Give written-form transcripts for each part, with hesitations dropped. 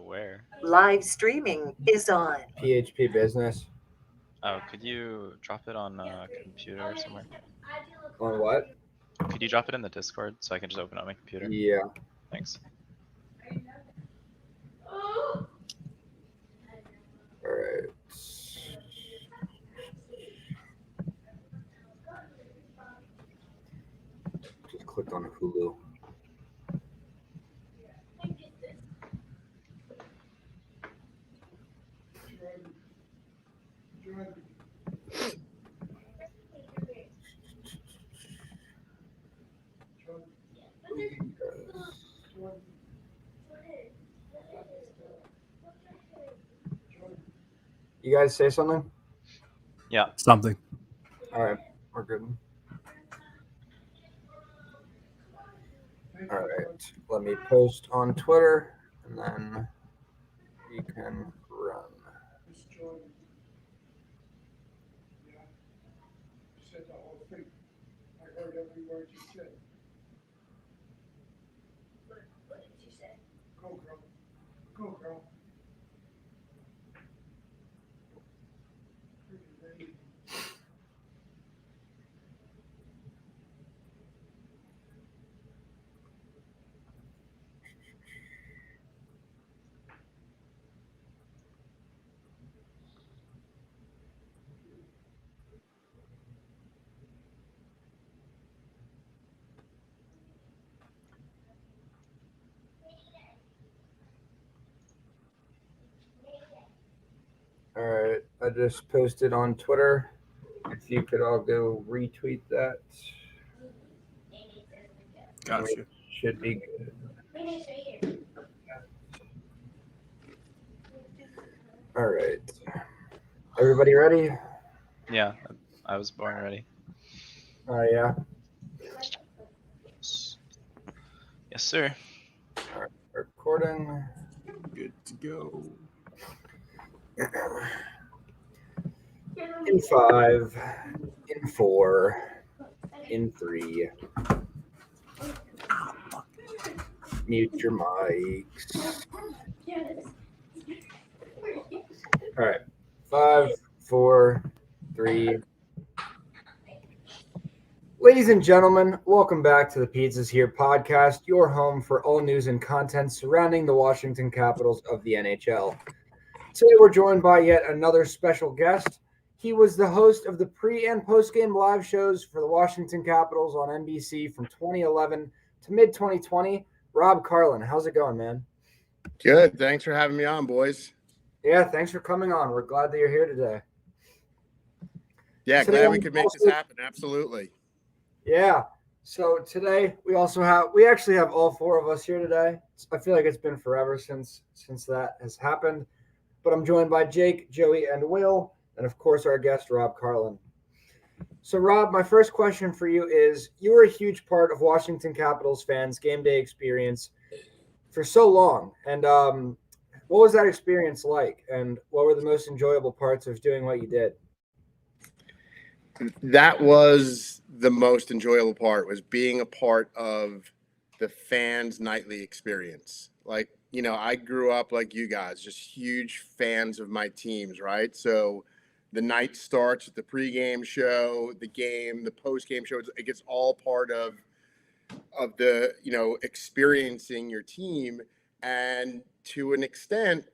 Where? Live streaming is on. PHP Business. Oh, could you drop it on computer somewhere? On what? Could you drop it in the Discord so I can just open it on my computer? Yeah. Thanks. All right. Just click on Hulu. You guys say something? Yeah. Something. All right, we're good. All right, let me post on Twitter, and then we can run. Said the whole thing. I heard every word you said. What did you say? Go, girl. Go, girl. Pretty lady. All right, I just posted on Twitter. If you could all go retweet that, Gotcha. should be good. Maybe it's right here. All right, everybody ready? Yeah. I was born ready. Yeah. Yes, sir. All right, recording. Good to go. In 5, in 4, in 3. Mute your mics. All right, 5, 4, 3. Ladies and gentlemen, welcome back to the Pizzas Here podcast, your home for all news and content surrounding the Washington Capitals of the NHL. Today we're joined by yet another special guest. He was the host of the pre- and post-game live shows for the Washington Capitals on NBC from 2011 to mid-2020. Rob Carlin, how's it going, man? Good. Thanks for having me on, boys. Yeah, thanks for coming on. We're glad that you're here today. Yeah, Today glad we could make this happen. Absolutely. Yeah. So today we actually have all four of us here today. I feel like it's been forever since that has happened. But I'm joined by Jake, Joey, and Will, and of course our guest Rob Carlin. So Rob, my first question for you is: you were a huge part of Washington Capitals fans' game day experience for so long, and what was that experience like? And what were the most enjoyable parts of doing what you did? That was the most enjoyable part, was being a part of the fans' nightly experience. Like, you know, I grew up like you guys, just huge fans of my teams, right? So the night starts with the pregame show, the game, the postgame show. It gets all part of the, you know, experiencing your team. And to an extent,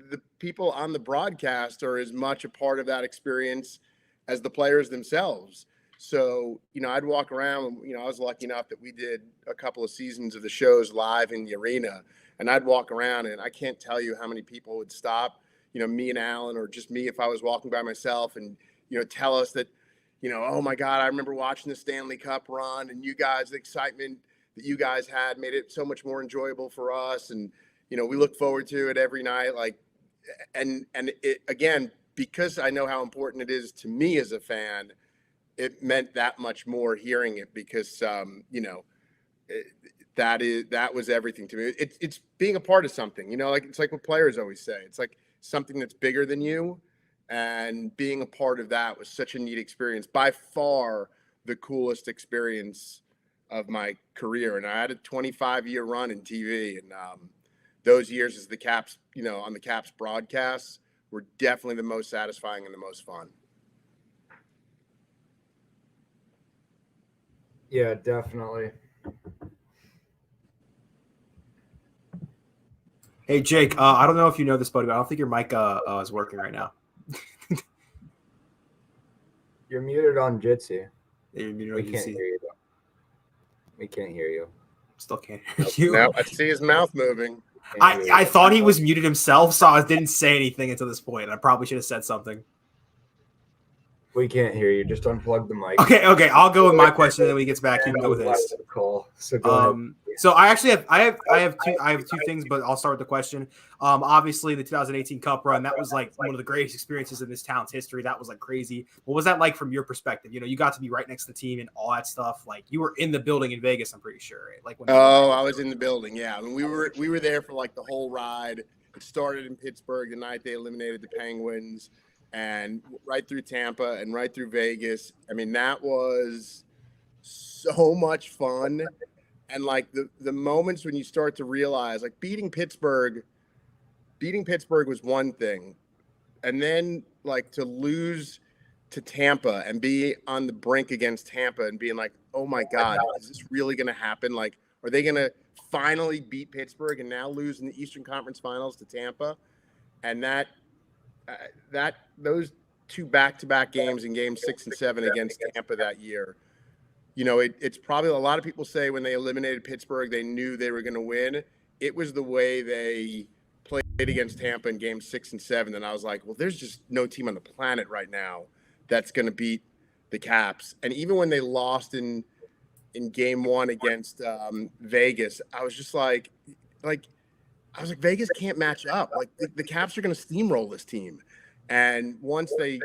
the people on the broadcast are as much a part of that experience as the players themselves. So, you know, I'd walk around, you know, I was lucky enough that we did a couple of seasons of the shows live in the arena, and I'd walk around and I can't tell you how many people would stop, you know, me and Alan, or just me if I was walking by myself, and, you know, tell us that, you know, oh my God, I remember watching the Stanley Cup run, and you guys, the excitement that you guys had made it so much more enjoyable for us. And, you know, we look forward to it every night. Like, and it, again, because I know how important it is to me as a fan, it meant that much more hearing it, because, you know, that was everything to me. It's being a part of something, you know, like, it's like what players always say. It's like something that's bigger than you, and being a part of that was such a neat experience. By far the coolest experience of my career. And I had a 25-year run in TV, and, those years as the Caps, on the Caps broadcasts were definitely the most satisfying and the most fun. Yeah, definitely. Hey, Jake, I don't know if you know this, buddy, but I don't think your mic is working right now. You're muted on Jitsi. You know, We you can't see. hear you. We can't hear you. Still can't hear you. Now I see his mouth moving. Can't hear I you. thought he was muted himself, so I didn't say anything until this point. I probably should have said something. We can't hear you. Just unplug the mic. Okay. I'll go with my question, and then when he gets back, you can go with his. Call. So go ahead. So I actually have two things, but I'll start with the question. Obviously the 2018 Cup run, that was like one of the greatest experiences in this town's history. That was like crazy. What was that like from your perspective? You got to be right next to the team and all that stuff. Like you were in the building in Vegas, I'm pretty sure. Right? Like I was in the building. Yeah, I mean, we were there for like the whole ride. It started in Pittsburgh the night they eliminated the Penguins, and right through Tampa and right through Vegas. I mean, that was so much fun. And like the moments when you start to realize, like beating Pittsburgh was one thing, and then like to lose to Tampa and be on the brink against Tampa and being like, oh my God, is this really going to happen? Like, are they going to finally beat Pittsburgh and now lose in the Eastern Conference Finals to Tampa? And those two back-to-back games in Games 6 and 7 against Tampa that year. It's probably a lot of people say when they eliminated Pittsburgh, they knew they were going to win. It was the way they played against Tampa in Games 6 and 7. And I was like, well, there's just no team on the planet right now that's going to beat the Caps. And even when they lost in Game 1 against Vegas, I was just like, Vegas can't match up. Like the Caps are going to steamroll this team. And once they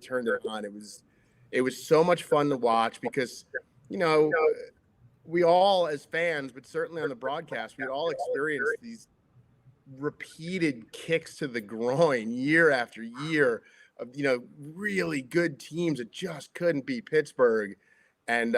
turned it on, it was so much fun to watch because, we all as fans, but certainly on the broadcast, we all experienced these repeated kicks to the groin year after year of, really good teams that just couldn't beat Pittsburgh. And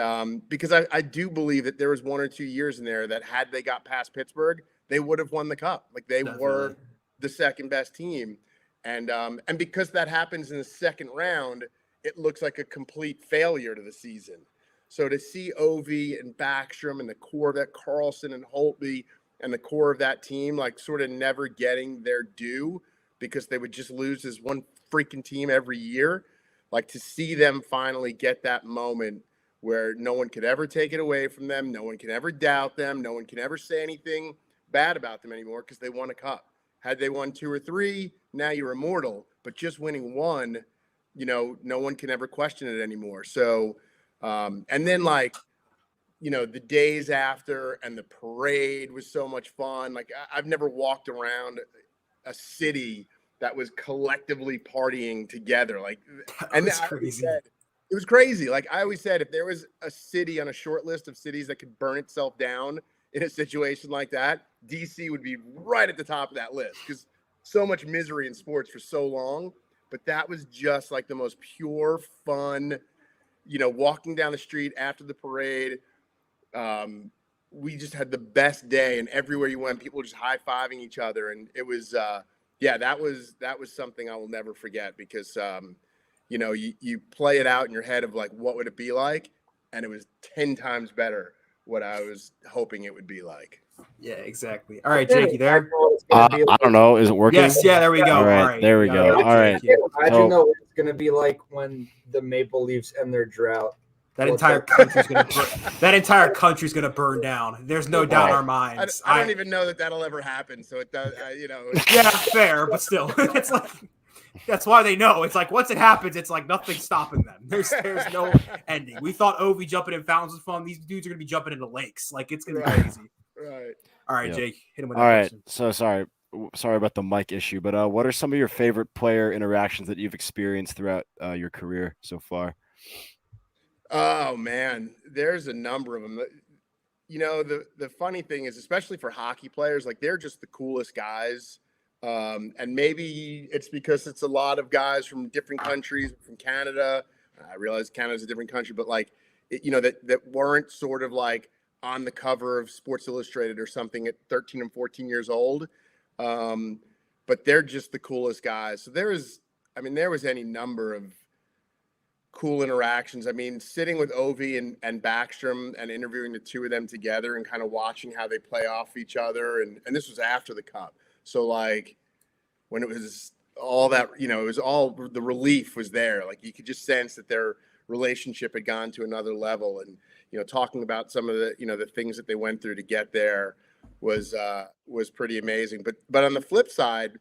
because I do believe that there was 1 or 2 years in there that had they got past Pittsburgh, they would have won the Cup. Like they were the second best team. And because that happens in the second round, it looks like a complete failure to the season. So to see Ovi and Backstrom and the core of that, Carlin and Holtby and the core of that team, like sort of never getting their due because they would just lose as one freaking team every year. Like to see them finally get that moment where no one could ever take it away from them. No one can ever doubt them. No one can ever say anything bad about them anymore because they won a Cup. Had they won 2 or 3, now you're immortal. But just winning 1, no one can ever question it anymore. So, and then the days after and the parade was so much fun. Like I've never walked around a city that was collectively partying together. Like, and that was crazy. It was crazy. Like I always said, if there was a city on a short list of cities that could burn itself down in a situation like that, DC would be right at the top of that list because so much misery in sports for so long. But that was just like the most pure fun, walking down the street after the parade. We just had the best day, and everywhere you went, people were just high-fiving each other. And it was, that was something I will never forget because, you play it out in your head of like, what would it be like? And it was 10 times better what I was hoping it would be like. Yeah, exactly. All right, Jake, you there? I don't know. Is it working? Yes, yeah, there we go. All right, there we go. All right. Imagine what it's going to be like when the Maple Leafs end their drought. That entire country's gonna burn down. There's no doubt in our minds. I don't even know that that'll ever happen. So it does, Yeah, fair, but still, it's like that's why they know. It's like once it happens, it's like nothing's stopping them. There's no ending. We thought Ovi jumping in fountains was fun. These dudes are gonna be jumping into lakes. Like it's gonna be crazy. Right. All right, Yep. Jake, hit him with All that right. question. So sorry about the mic issue, but what are some of your favorite player interactions that you've experienced throughout your career so far? Oh man, there's a number of them. The funny thing is, especially for hockey players, like they're just the coolest guys. And maybe it's because it's a lot of guys from different countries, from Canada. I realize Canada's a different country, but like, that weren't sort of like on the cover of Sports Illustrated or something at 13 and 14 years old. But they're just the coolest guys. So there was any number of cool interactions. I mean, sitting with Ovi and Backstrom and interviewing the two of them together and kind of watching how they play off each other. And this was after the Cup. So like when it was all that, it was all the relief was there. Like you could just sense that their relationship had gone to another level. And, talking about some of the, the things that they went through to get there was pretty amazing. But on the flip side,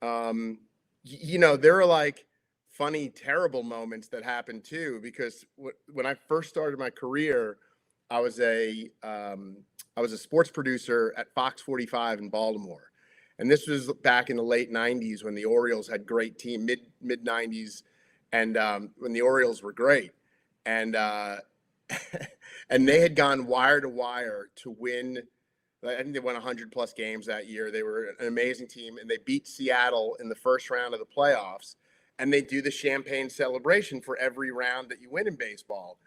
there are like funny, terrible moments that happened too, because when I first started my career, I was a sports producer at Fox 45 in Baltimore. And this was back in the late 90s when the Orioles had great team, mid 90s. And when the Orioles were great. And and they had gone wire to wire to win. I think they won 100 plus games that year. They were an amazing team, and they beat Seattle in the first round of the playoffs. And they do the champagne celebration for every round that you win in baseball.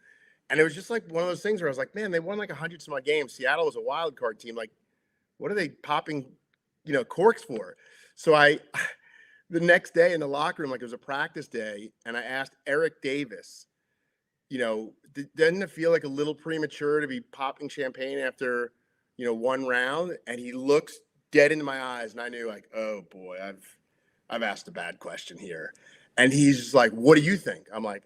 And it was just like one of those things where I was like, man, they won like 100 some odd games. Seattle was a wild card team. Like, what are they popping, corks for? So the next day in the locker room, like it was a practice day, and I asked Eric Davis, doesn't it feel like a little premature to be popping champagne after, one round? And he looks dead into my eyes, and I knew like, oh boy, I've asked a bad question here. And he's just like, what do you think? I'm like,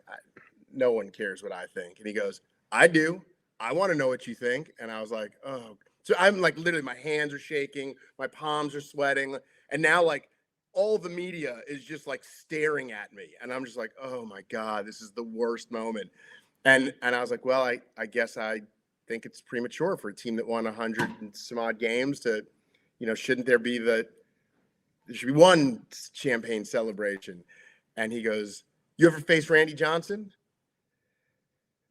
no one cares what I think. And he goes, I do. I want to know what you think. And I was like, oh. So I'm like, literally, my hands are shaking, my palms are sweating. And now like all the media is just like staring at me. And I'm just like, oh my God, this is the worst moment. And I was like, well, I guess I think it's premature for a team that won 100 and some odd games to, shouldn't there should be one champagne celebration. And he goes, you ever face Randy Johnson?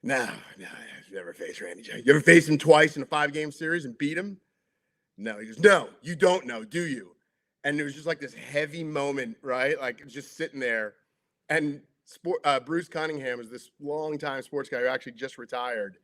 No, I've never faced Randy Johnson. You ever faced him twice in a 5-game series and beat him? No. He goes, no, you don't know, do you? And it was just like this heavy moment, right? Like just sitting there. And Bruce Cunningham is this longtime sports guy who actually just retired.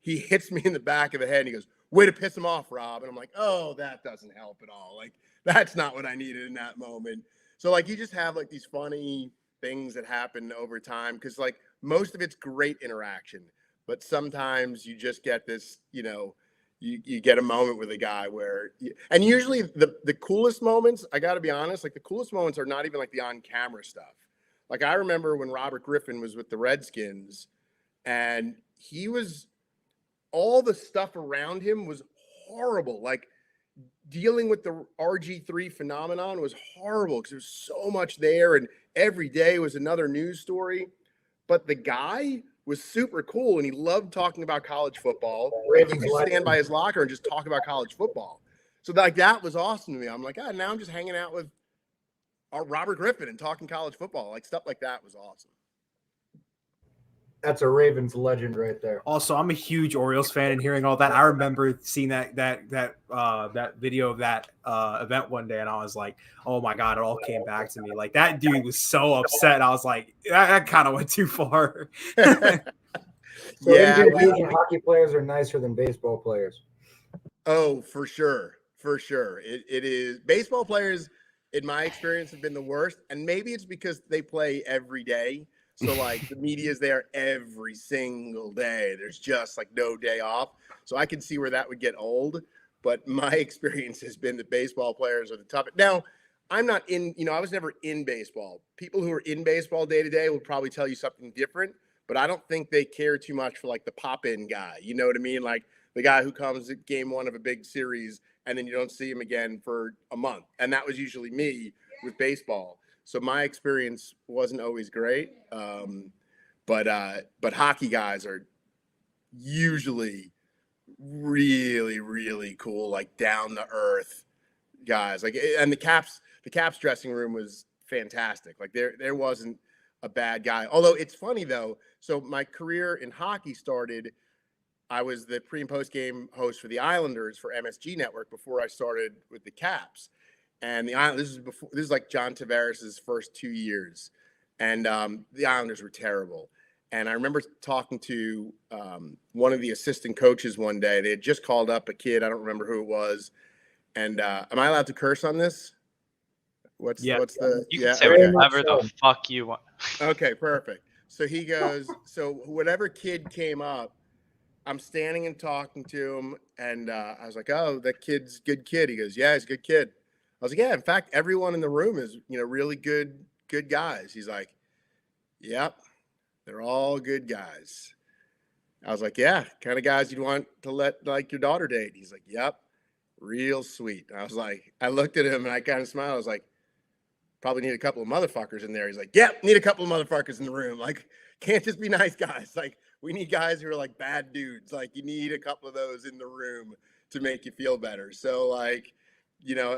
He hits me in the back of the head and he goes, way to piss him off, Rob. And I'm like, oh, that doesn't help at all. Like, that's not what I needed in that moment. So like, you just have like these funny things that happen over time. Cause like most of it's great interaction, but sometimes you just get this, you get a moment with a guy where, and usually the coolest moments, I gotta be honest, like the coolest moments are not even like the on camera stuff. Like I remember when Robert Griffin was with the Redskins and all the stuff around him was horrible. Like dealing with the RG3 phenomenon was horrible because there's so much there and every day was another news story. But the guy was super cool and he loved talking about college football. Like, you could stand by his locker and just talk about college football. So like that was awesome to me. I'm like, now I'm just hanging out with Robert Griffin and talking college football. Like stuff like that was awesome. That's a Ravens legend right there. Also, I'm a huge Orioles fan, and hearing all that, I remember seeing that video of that event one day, and I was like, "Oh my God!" It all came back to me. Like that dude was so upset. I was like, "That kind of went too far." So Indian hockey players are nicer than baseball players. Oh, for sure. It is. Baseball players, in my experience, have been the worst, and maybe it's because they play every day. So like the media is there every single day. There's just like no day off. So I can see where that would get old. But my experience has been that baseball players are the toughest. Now, I'm not in, I was never in baseball. People who are in baseball day to day will probably tell you something different. But I don't think they care too much for like the pop-in guy. You know what I mean? Like the guy who comes at game one of a big series and then you don't see him again for a month. And that was usually me with baseball. So my experience wasn't always great, but hockey guys are usually really, really cool, like down to earth guys. Like, and the Caps dressing room was fantastic. Like there wasn't a bad guy. Although it's funny though. So my career in hockey started. I was the pre and post game host for the Islanders for MSG Network before I started with the Caps. And this is like John Tavares's first 2 years, and the Islanders were terrible. And I remember talking to one of the assistant coaches one day. They had just called up a kid. I don't remember who it was. And am I allowed to curse on this? What's You yeah, can say okay. whatever the fuck you want. Okay, perfect. So he goes, so whatever kid came up, I'm standing and talking to him, and I was like, "Oh, that kid's a good kid." He goes, "Yeah, he's a good kid." I was like, "Yeah, in fact, everyone in the room is, really good guys." He's like, "Yep, they're all good guys." I was like, "Yeah, kind of guys you'd want to let like your daughter date." He's like, "Yep, real sweet." I was like, I looked at him and I kind of smiled. I was like, "Probably need a couple of motherfuckers in there." He's like, "Yep, need a couple of motherfuckers in the room. Like, can't just be nice guys. Like, we need guys who are like bad dudes. Like, you need a couple of those in the room to make you feel better." So, like,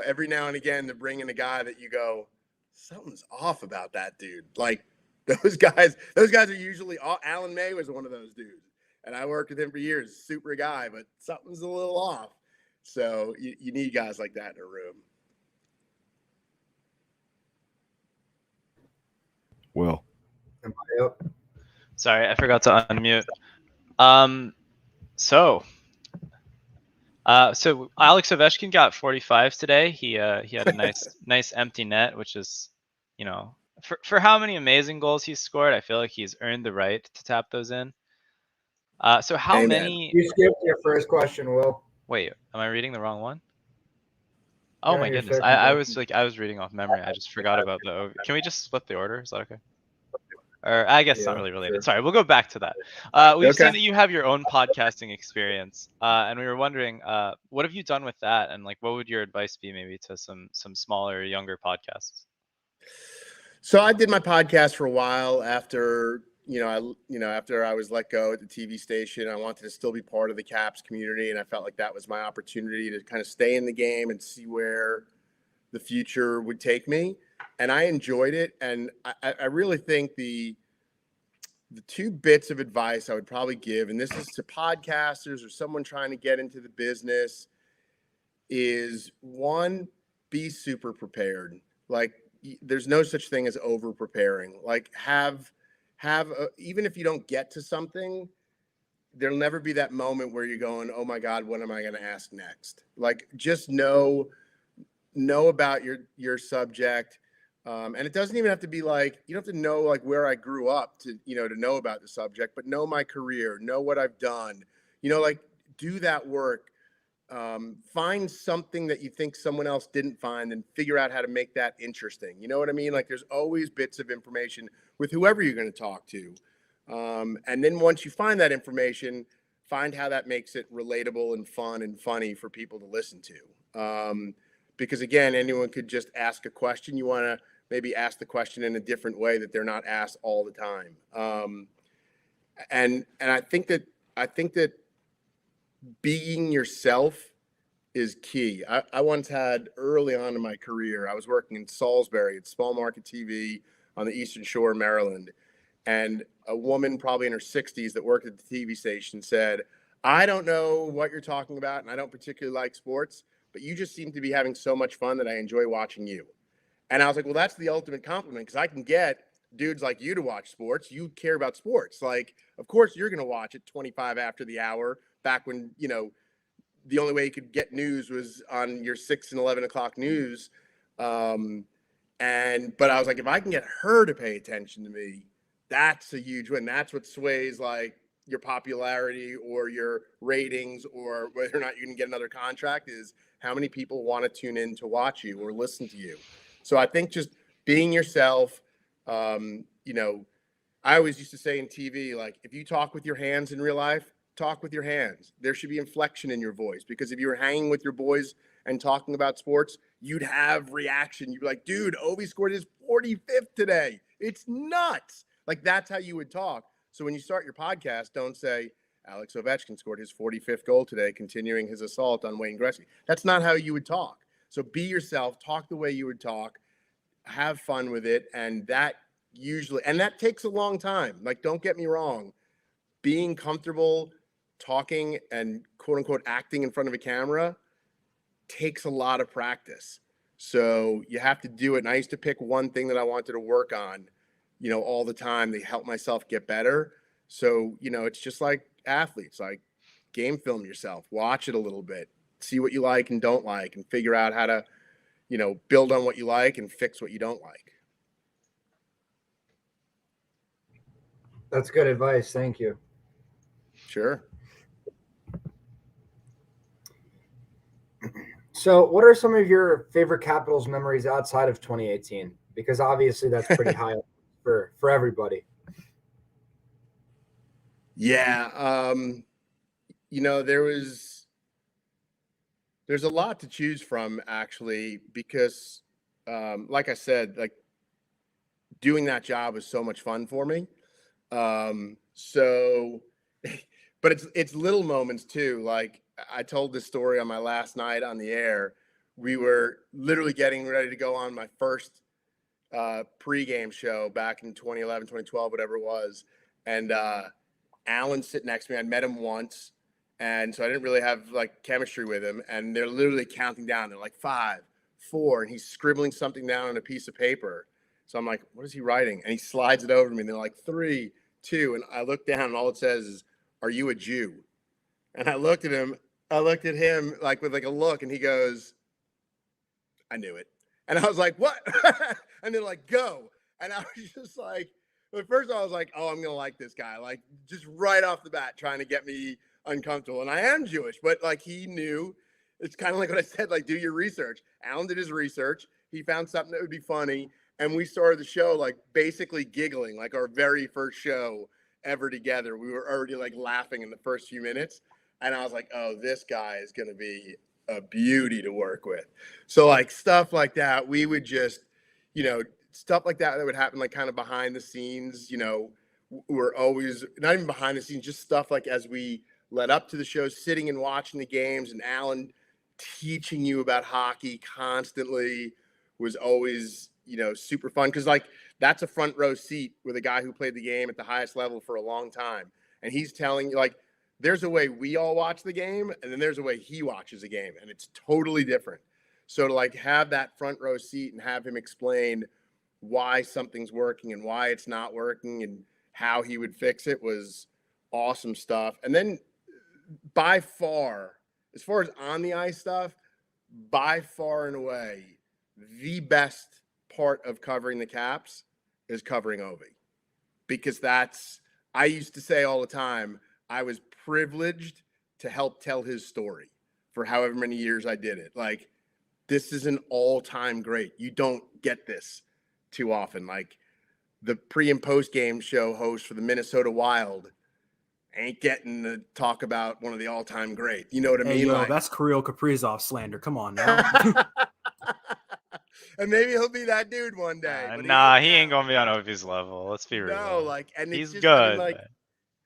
every now and again, to bring in a guy that you go, something's off about that dude. Like, those guys are usually Alan May was one of those dudes. And I worked with him for years, super guy, but something's a little off. So you need guys like that in a room. Will. Yep. Sorry, I forgot to unmute. So Alex Ovechkin got 45 today. He had a nice empty net, which is, for how many amazing goals he's scored, I feel like he's earned the right to tap those in. So how Amen. many? You skipped your first question, Will. Wait, am I reading the wrong one? Oh Yeah, my your goodness, second I question. was reading off memory. I just forgot about Can we just split the order? Is that okay? Or I guess it's not Yeah, really related. sure. Sorry, we'll go back to that. We've Okay. seen that you have your own podcasting experience, and we were wondering, what have you done with that, and like, what would your advice be maybe to some smaller, younger podcasts? So I did my podcast for a while after, after I was let go at the TV station. I wanted to still be part of the Caps community, and I felt like that was my opportunity to kind of stay in the game and see where the future would take me. And I enjoyed it. And I really think the two bits of advice I would probably give, and this is to podcasters or someone trying to get into the business, is one, be super prepared. Like, there's no such thing as over preparing. Like, even if you don't get to something, there'll never be that moment where you're going, "Oh my God, what am I going to ask next?" Like, just know about your subject. And it doesn't even have to be like, you don't have to know like where I grew up to know about the subject, but know my career, know what I've done, like, do that work. Find something that you think someone else didn't find and figure out how to make that interesting. You know what I mean? Like, there's always bits of information with whoever you're going to talk to. And then once you find that information, find how that makes it relatable and fun and funny for people to listen to. Because again, anyone could just ask a question. You want to maybe ask the question in a different way that they're not asked all the time. And I think that being yourself is key. I once had, early on in my career, I was working in Salisbury at small market TV on the Eastern Shore of Maryland. And a woman probably in her 60s that worked at the TV station said, "I don't know what you're talking about, and I don't particularly like sports, but you just seem to be having so much fun that I enjoy watching you." And I was like, well, that's the ultimate compliment, because I can get dudes like you to watch sports. You care about sports. Like, of course, you're going to watch it 25 after the hour, back when, the only way you could get news was on your 6 and 11 o'clock news. But I was like, if I can get her to pay attention to me, that's a huge win. That's what sways like your popularity or your ratings, or whether or not you can get another contract, is how many people want to tune in to watch you or listen to you. So I think just being yourself, I always used to say in TV, like, if you talk with your hands in real life, talk with your hands. There should be inflection in your voice, because if you were hanging with your boys and talking about sports, you'd have reaction. You'd be like, "Dude, Ovi scored his 45th today. It's nuts." Like, that's how you would talk. So when you start your podcast, don't say, "Alex Ovechkin scored his 45th goal today, continuing his assault on Wayne Gretzky." That's not how you would talk. So be yourself, talk the way you would talk, have fun with it. And that takes a long time. Like, don't get me wrong, being comfortable talking and quote unquote acting in front of a camera takes a lot of practice. So you have to do it. And I used to pick one thing that I wanted to work on all the time to help myself get better. So, it's just like athletes, like game film yourself, watch it a little bit, see what you like and don't like, and figure out how to, build on what you like and fix what you don't like. That's good advice. Thank you. Sure. So, what are some of your favorite Capitals memories outside of 2018? Because obviously that's pretty high for everybody. Yeah. There's a lot to choose from, actually, because like I said, like doing that job was so much fun for me. So but it's little moments too. Like I told this story on my last night on the air. We were literally getting ready to go on my first pregame show back in 2011, 2012, whatever it was. And Alan's sitting next to me. I'd met him once. And so I didn't really have like chemistry with him. And they're literally counting down. They're like 5, 4, and he's scribbling something down on a piece of paper. So I'm like, what is he writing? And he slides it over to me. And they're like 3, 2. And I look down and all it says is, "Are you a Jew?" And I looked at him like with like a look, and he goes, "I knew it." And I was like, "What?" And they're like, "Go." And I was just like, at first I was like, oh, I'm going to like this guy. Like just right off the bat, trying to get me uncomfortable. And I am Jewish, but like he knew. It's kind of like what I said, like do your research. Alan did his research. He found something that would be funny. And we started the show like basically giggling, like our very first show ever together. We were already like laughing in the first few minutes. And I was like, oh, this guy is going to be a beauty to work with. So like stuff like that, we would just, stuff like that would happen like kind of behind the scenes, we're always not even behind the scenes, just stuff like as we led up to the show, sitting and watching the games, and Alan teaching you about hockey constantly was always, super fun. Cause like that's a front row seat with a guy who played the game at the highest level for a long time. And he's telling you like, there's a way we all watch the game, and then there's a way he watches the game, and it's totally different. So to like have that front row seat and have him explain why something's working and why it's not working and how he would fix it was awesome stuff. And then by far, as far as on the ice stuff, by far and away, the best part of covering the Caps is covering Ovi. Because I used to say all the time, I was privileged to help tell his story for however many years I did it. Like, this is an all-time great. You don't get this too often. Like, the pre and post game show host for the Minnesota Wild ain't getting to talk about one of the all-time great. You know what I mean? Yo, like, that's Kirill Kaprizov slander. Come on now. And maybe he'll be that dude one day. Nah, he ain't gonna be on Ovi's level. Let's be real. No, like, and he's it's just, good. I mean, like,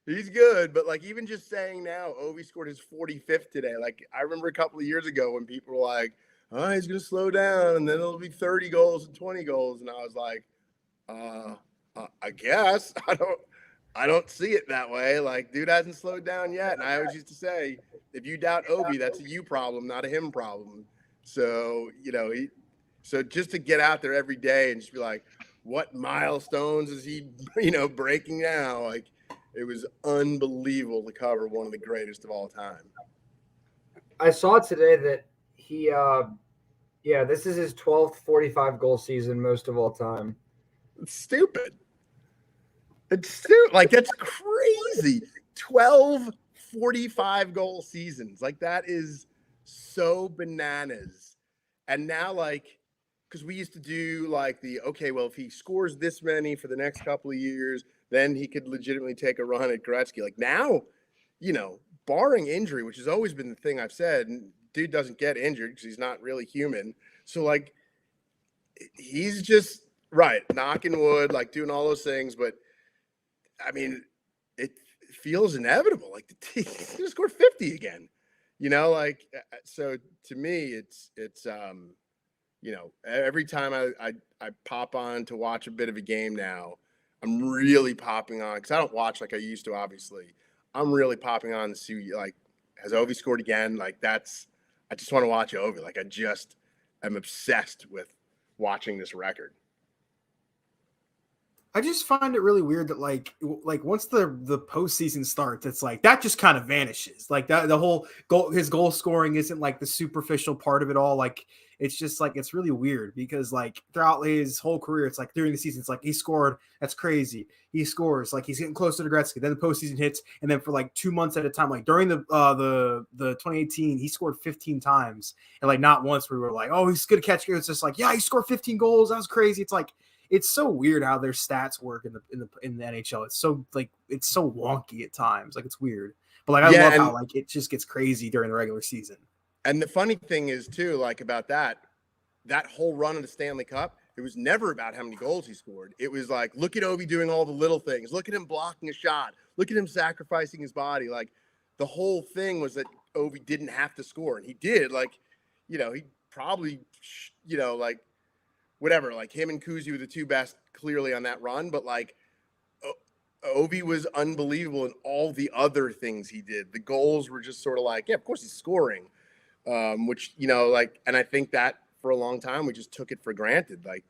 he's good, but like even just saying now, Ovi scored his 45th today. Like I remember a couple of years ago when people were like, "Oh, he's gonna slow down, and then it'll be 30 goals and 20 goals," and I was like, I guess I don't see it that way. Like, dude hasn't slowed down yet, and I always used to say, if you doubt Ovi, that's a you problem, not a him problem. So so just to get out there every day and just be like, what milestones is he, breaking now? Like, it was unbelievable to cover one of the greatest of all time. I saw today that he, this is his 12th 45 goal season, most of all time. It's stupid. Like, that's crazy. 12 45 goal seasons. Like, that is so bananas. And now, like, because we used to do like if he scores this many for the next couple of years, then he could legitimately take a run at Gretzky. Like now, barring injury, which has always been the thing I've said, and dude doesn't get injured because he's not really human. So like, he's just knocking wood, like doing all those things. But I mean, it feels inevitable. Like he's gonna score 50 again, so to me, it's every time I pop on to watch a bit of a game now, I'm really popping on because I don't watch like I used to, obviously. I'm really popping on to see, like, has Ovi scored again? Like, I just want to watch Ovi. Like, I just am obsessed with watching this record. I just find it really weird that like once the postseason starts, it's like that just kind of vanishes. Like that the whole his goal scoring isn't like the superficial part of it all. Like it's just like it's really weird because like throughout his whole career, it's like during the season, it's like he scored, that's crazy. He scores, like he's getting closer to Gretzky. Then the postseason hits, and then for like 2 months at a time, like during the 2018, he scored 15 times, and like not once we were like, oh, he's gonna catch. It's just like, yeah, he scored 15 goals. That was crazy. It's like. It's so weird how their stats work in the NHL. It's so like it's so wonky at times. Like it's weird, but like I love how like it just gets crazy during the regular season. And the funny thing is too, like about that whole run of the Stanley Cup, it was never about how many goals he scored. It was like, look at Ovi doing all the little things. Look at him blocking a shot. Look at him sacrificing his body. Like the whole thing was that Ovi didn't have to score, and he did. Like, he probably, like. Whatever, like him and Kuzi were the two best clearly on that run, but like Ovi was unbelievable in all the other things he did. The goals were just sort of like, yeah, of course he's scoring, which, like, and I think that for a long time we just took it for granted. Like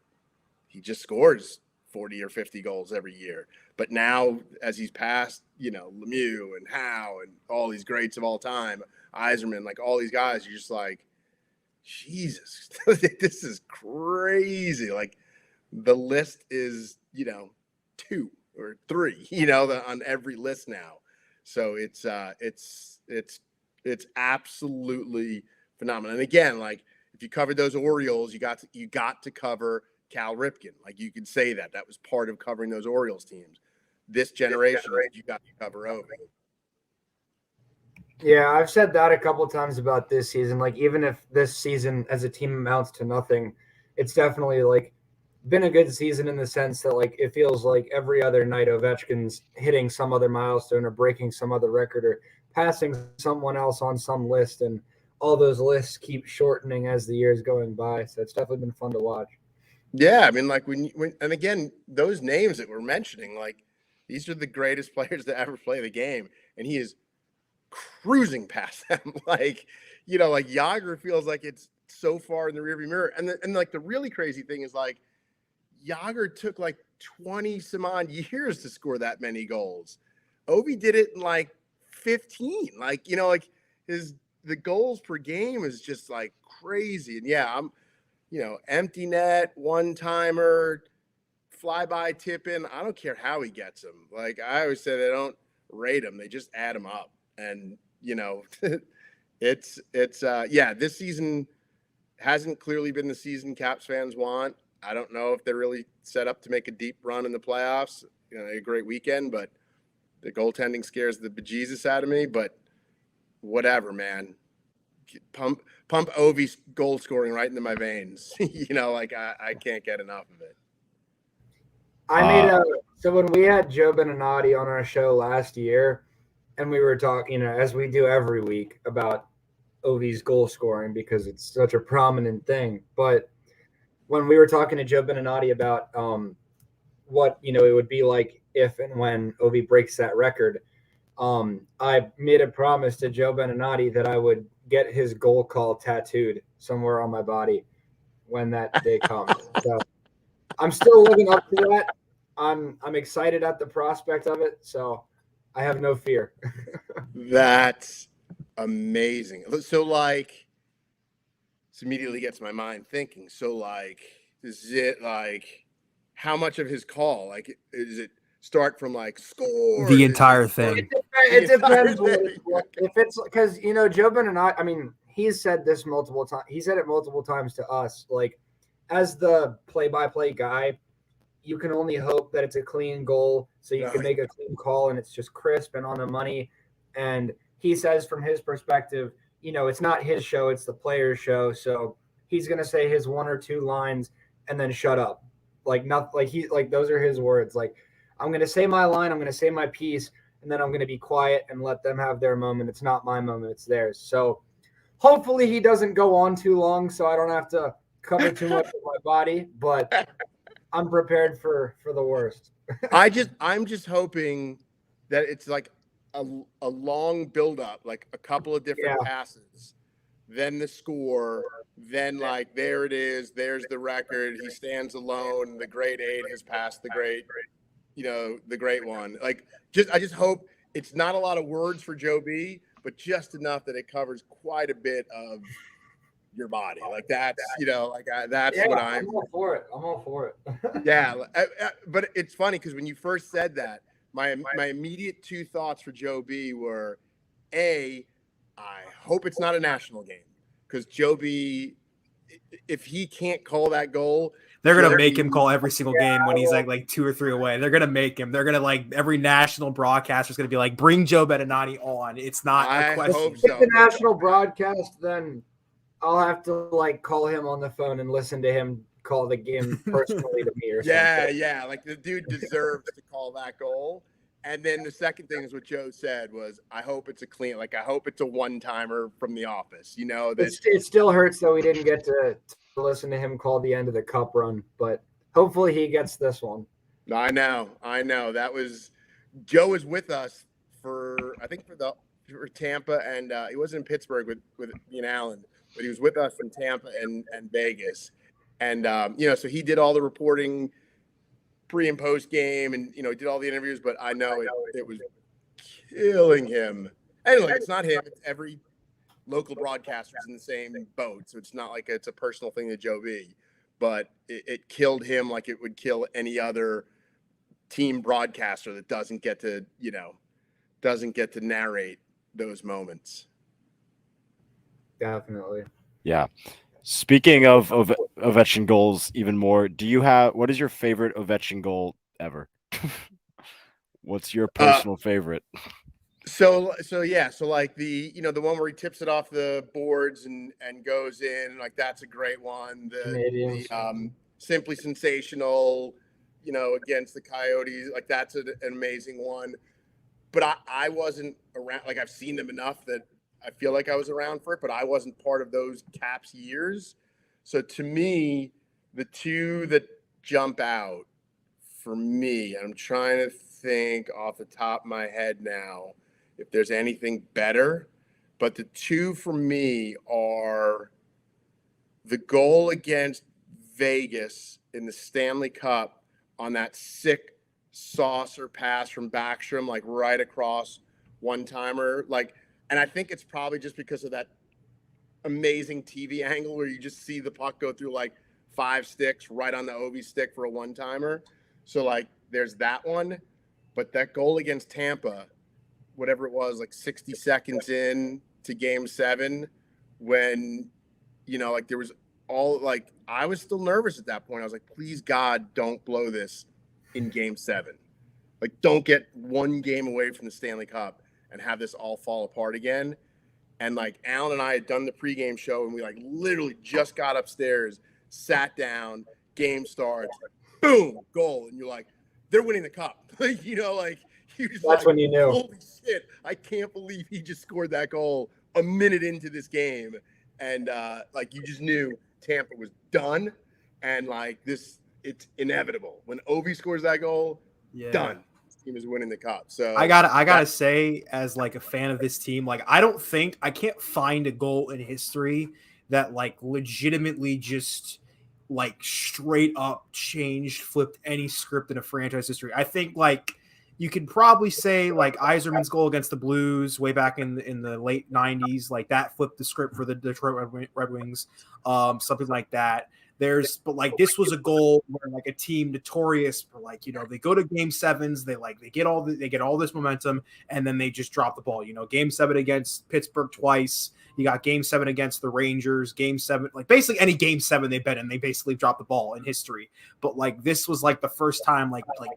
he just scores 40 or 50 goals every year. But now as he's passed, Lemieux and Howe and all these greats of all time, Yzerman, like all these guys, you're just like, Jesus, this is crazy. Like the list is, 2 or 3, on every list now. So it's absolutely phenomenal. And again, like if you covered those Orioles, you got to cover Cal Ripken. Like you could say that was part of covering those Orioles teams. This generation, you got to cover Ovi. Yeah, I've said that a couple of times about this season. Like, even if this season as a team amounts to nothing, it's definitely like been a good season in the sense that like it feels like every other night Ovechkin's hitting some other milestone or breaking some other record or passing someone else on some list, and all those lists keep shortening as the years going by. So it's definitely been fun to watch. Yeah, I mean, like when and again, those names that we're mentioning, like these are the greatest players to ever play the game, and he is cruising past them. Like, like Jágr feels like it's so far in the rearview mirror. And like the really crazy thing is like Jágr took like 20 some odd years to score that many goals. Ovi did it in like 15. Like, like the goals per game is just like crazy. And yeah, I'm, empty net, one timer, flyby tip in. I don't care how he gets them. Like I always say, they don't rate them. They just add them up. And, this season hasn't clearly been the season Caps fans want. I don't know if they're really set up to make a deep run in the playoffs. A great weekend, but the goaltending scares the bejesus out of me. But whatever, man. Pump Ovi's goal scoring right into my veins. Like I can't get enough of it. So when we had Joe Beninati on our show last year, and we were talking, as we do every week, about Ovi's goal scoring because it's such a prominent thing. But when we were talking to Joe Beninati about what it would be like if and when Ovi breaks that record, I made a promise to Joe Beninati that I would get his goal call tattooed somewhere on my body when that day comes. So I'm still living up to that. I'm excited at the prospect of it. So I have no fear. That's amazing. So like, this immediately gets my mind thinking. So like, is it like, how much of his call? Like, is it start from like score? The entire thing. It depends. If it's because, Joe Beninati, I mean, he's said this multiple times. He said it multiple times to us. Like, as the play-by-play guy, you can only hope that it's a clean goal so you can make a clean call and it's just crisp and on the money. And he says from his perspective, it's not his show, it's the player's show. So he's going to say his 1 or 2 lines and then shut up. Like, not like those are his words. Like, I'm going to say my line, I'm going to say my piece, and then I'm going to be quiet and let them have their moment. It's not my moment, it's theirs. So hopefully he doesn't go on too long so I don't have to cover too much of my body, but I'm prepared for the worst. I'm just hoping that it's like a long build up, like a couple of different passes then the score, then like there it is, there's the record. He stands alone. The great 8 has passed the great, the great one. Like I just hope it's not a lot of words for Joe B, but just enough that it covers quite a bit of your body. Like that's, that's what I'm all for it. I'm all for it. Yeah. But it's funny because when you first said that, my immediate 2 thoughts for Joe B were, A, I hope it's not a national game because Joe B, if he can't call that goal, they're gonna make him call every single game when he's like 2 or 3 away. They're gonna make him. They're gonna every national broadcaster's gonna be like, bring Joe Beninati on. It's not a question. Hope so. If the national broadcast, then I'll have to call him on the phone and listen to him call the game personally to me or something. Yeah. Like the dude deserves to call that goal. And then the second thing is what Joe said was, I hope it's a clean, I hope it's a one-timer from The Office, that it still hurts though we didn't get to listen to him call the end of the cup run, but hopefully he gets this one. I know. That was Joe was with us for Tampa, and he wasn't in Pittsburgh with me and Alan, but he was with us in Tampa and Vegas. And so he did all the reporting pre and post game, and did all the interviews. But I know it was killing him. Anyway, it's not him; it's every local broadcaster's in the same boat. So it's not like it's a personal thing to Joe B. But it killed him like it would kill any other team broadcaster that doesn't get to narrate those moments. Definitely. Yeah. Speaking of Ovechkin goals, even more, what is your favorite Ovechkin goal ever? What's your personal favorite? So like the one where he tips it off the boards and goes in, like that's a great one. The Simply Sensational, against the Coyotes, like that's an amazing one. But I wasn't around, like I've seen them enough that I feel like I was around for it, but I wasn't part of those Caps years. So to me, the 2 that jump out for me, I'm trying to think off the top of my head now if there's anything better, but the 2 for me are the goal against Vegas in the Stanley Cup on that sick saucer pass from Backstrom, like right across one-timer, and I think it's probably just because of that amazing TV angle where you just see the puck go through 5 sticks right on the Ovi stick for a one-timer. So there's that one, but that goal against Tampa, whatever it was, 60 seconds in to Game 7, when there was I was still nervous at that point. I was like, please God, don't blow this in Game 7. Don't get one game away from the Stanley Cup and have this all fall apart again. And Alan and I had done the pregame show, and we literally just got upstairs, sat down, game starts, boom, goal. And you're like, they're winning the cup. That's when you knew. Holy shit, I can't believe he just scored that goal a minute into this game. And you just knew Tampa was done. And it's inevitable. When Ovi scores that goal, done. Team is winning the cup. So I gotta say, as a fan of this team, I can't find a goal in history that legitimately just straight up flipped any script in a franchise history. I think you could probably say Yzerman's goal against the Blues way back in the late 90s, that flipped the script for the Detroit Red Wings, something like that. But this was a goal where a team notorious for they go to Game 7s, they get all this momentum, and then they just drop the ball. Game 7 against Pittsburgh twice. You got Game 7 against the Rangers. Game 7, basically any Game 7 they've been in, they basically drop the ball in history. But this was the first time,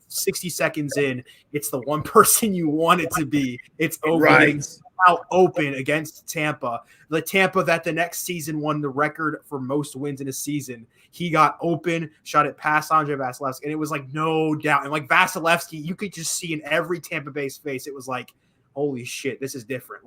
60 seconds in, it's the one person you want it to be. It's over. Right. Out open against Tampa, the Tampa that the next season won the record for most wins in a season. He got open, shot it past Andrei Vasilevsky, and it was no doubt. And Vasilevsky, you could just see in every Tampa Bay's face, it was holy shit, this is different.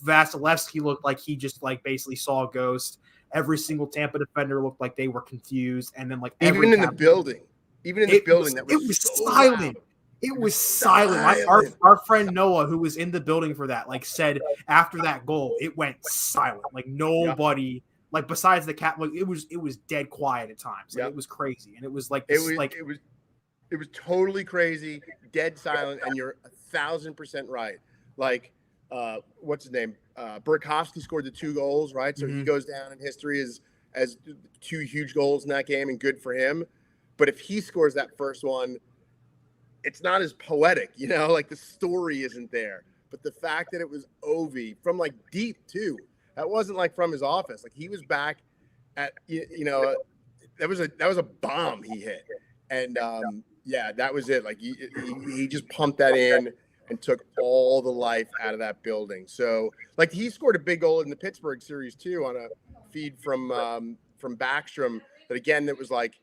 Vasilevsky looked like he just basically saw a ghost. Every single Tampa defender looked like they were confused, and then even in the building, that was silent. It was silent. Our friend Noah, who was in the building for that, like said after that goal, it went silent. Like nobody, like besides the Cap, like it was dead quiet at times. Like, it was crazy, and it was like this, it was totally crazy, dead silent, and you're 1,000% right. Like, what's his name? Burakovsky scored the 2 goals, right? So he goes down in history as 2 huge goals in that game, and good for him. But if he scores that first one, it's not as poetic, you know, like the story isn't there. But the fact that it was Ovi from like deep too, that wasn't like from his office. Like he was back at, you know, that was a bomb he hit. And yeah, that was it. Like he just pumped that in and took all the life out of that building. So like he scored a big goal in the Pittsburgh series too on a feed from Backstrom. But again, that was like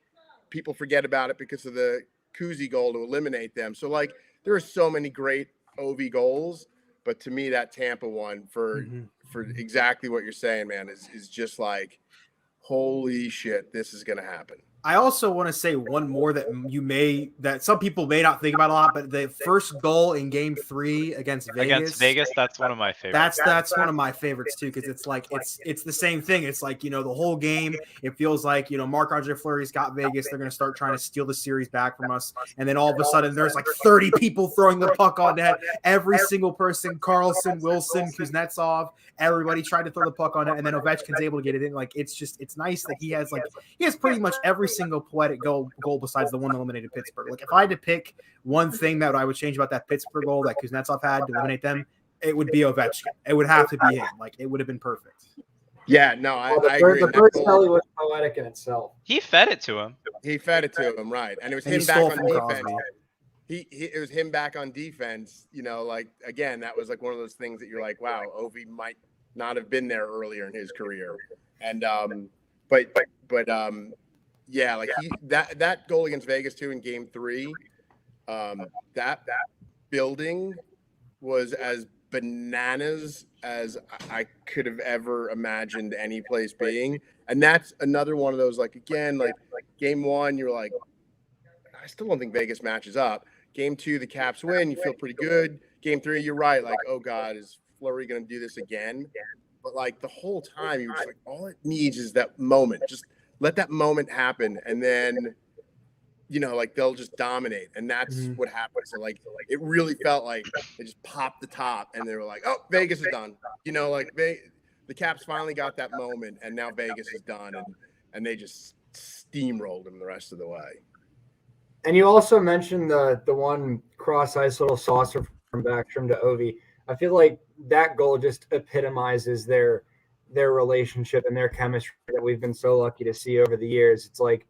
people forget about it because of the Kuzi goal to eliminate them. So like there are so many great OV goals, but to me that Tampa one for exactly what you're saying, man, is just like, holy shit, this is gonna happen. I also want to say one more that some people may not think about a lot, but the first goal in Game 3 against Vegas, that's one of my favorites. That's one of my favorites too, because it's like it's the same thing. It's like, you know, the whole game, it feels like, you know, Marc-Andre Fleury's got Vegas. They're going to start trying to steal the series back from us, and then all of a sudden there's like 30 people throwing the puck on net. Every single person, Carlson, Wilson, Kuznetsov, everybody tried to throw the puck on net, and then Ovechkin's able to get it in. Like it's nice that he has pretty much every single poetic goal besides the one that eliminated Pittsburgh. Like if I had to pick one thing that I would change about that Pittsburgh goal that Kuznetsov had to eliminate them, it would be Ovechkin. It would have to be him. Like it would have been perfect. Yeah, no, I agree. The first goal was poetic in itself. He fed it to him. He fed it to him, right? And it was him back on defense. It was him back on defense. You know, like again, that was like one of those things that you're like, wow, Ovi might not have been there earlier in his career. And yeah, like that goal against Vegas too in Game 3, that building was as bananas as I could have ever imagined any place being. And that's another one of those, like, again, like Game 1, you're like, I still don't think Vegas matches up. Game 2, the Caps win, you feel pretty good. Game 3, you're right, like, oh God, is Fleury going to do this again? But like the whole time, you're just like, all it needs is that moment. Just let that moment happen, and then, you know, like they'll just dominate, and that's what happened. So like, it really felt like they just popped the top, and they were like, "Oh, Vegas is done." You know, like the Caps finally got that moment, and now Vegas is done, and they just steamrolled them the rest of the way. And you also mentioned the one cross-ice little saucer from Backstrom to Ovi. I feel like that goal just epitomizes their relationship and their chemistry that we've been so lucky to see over the years. It's like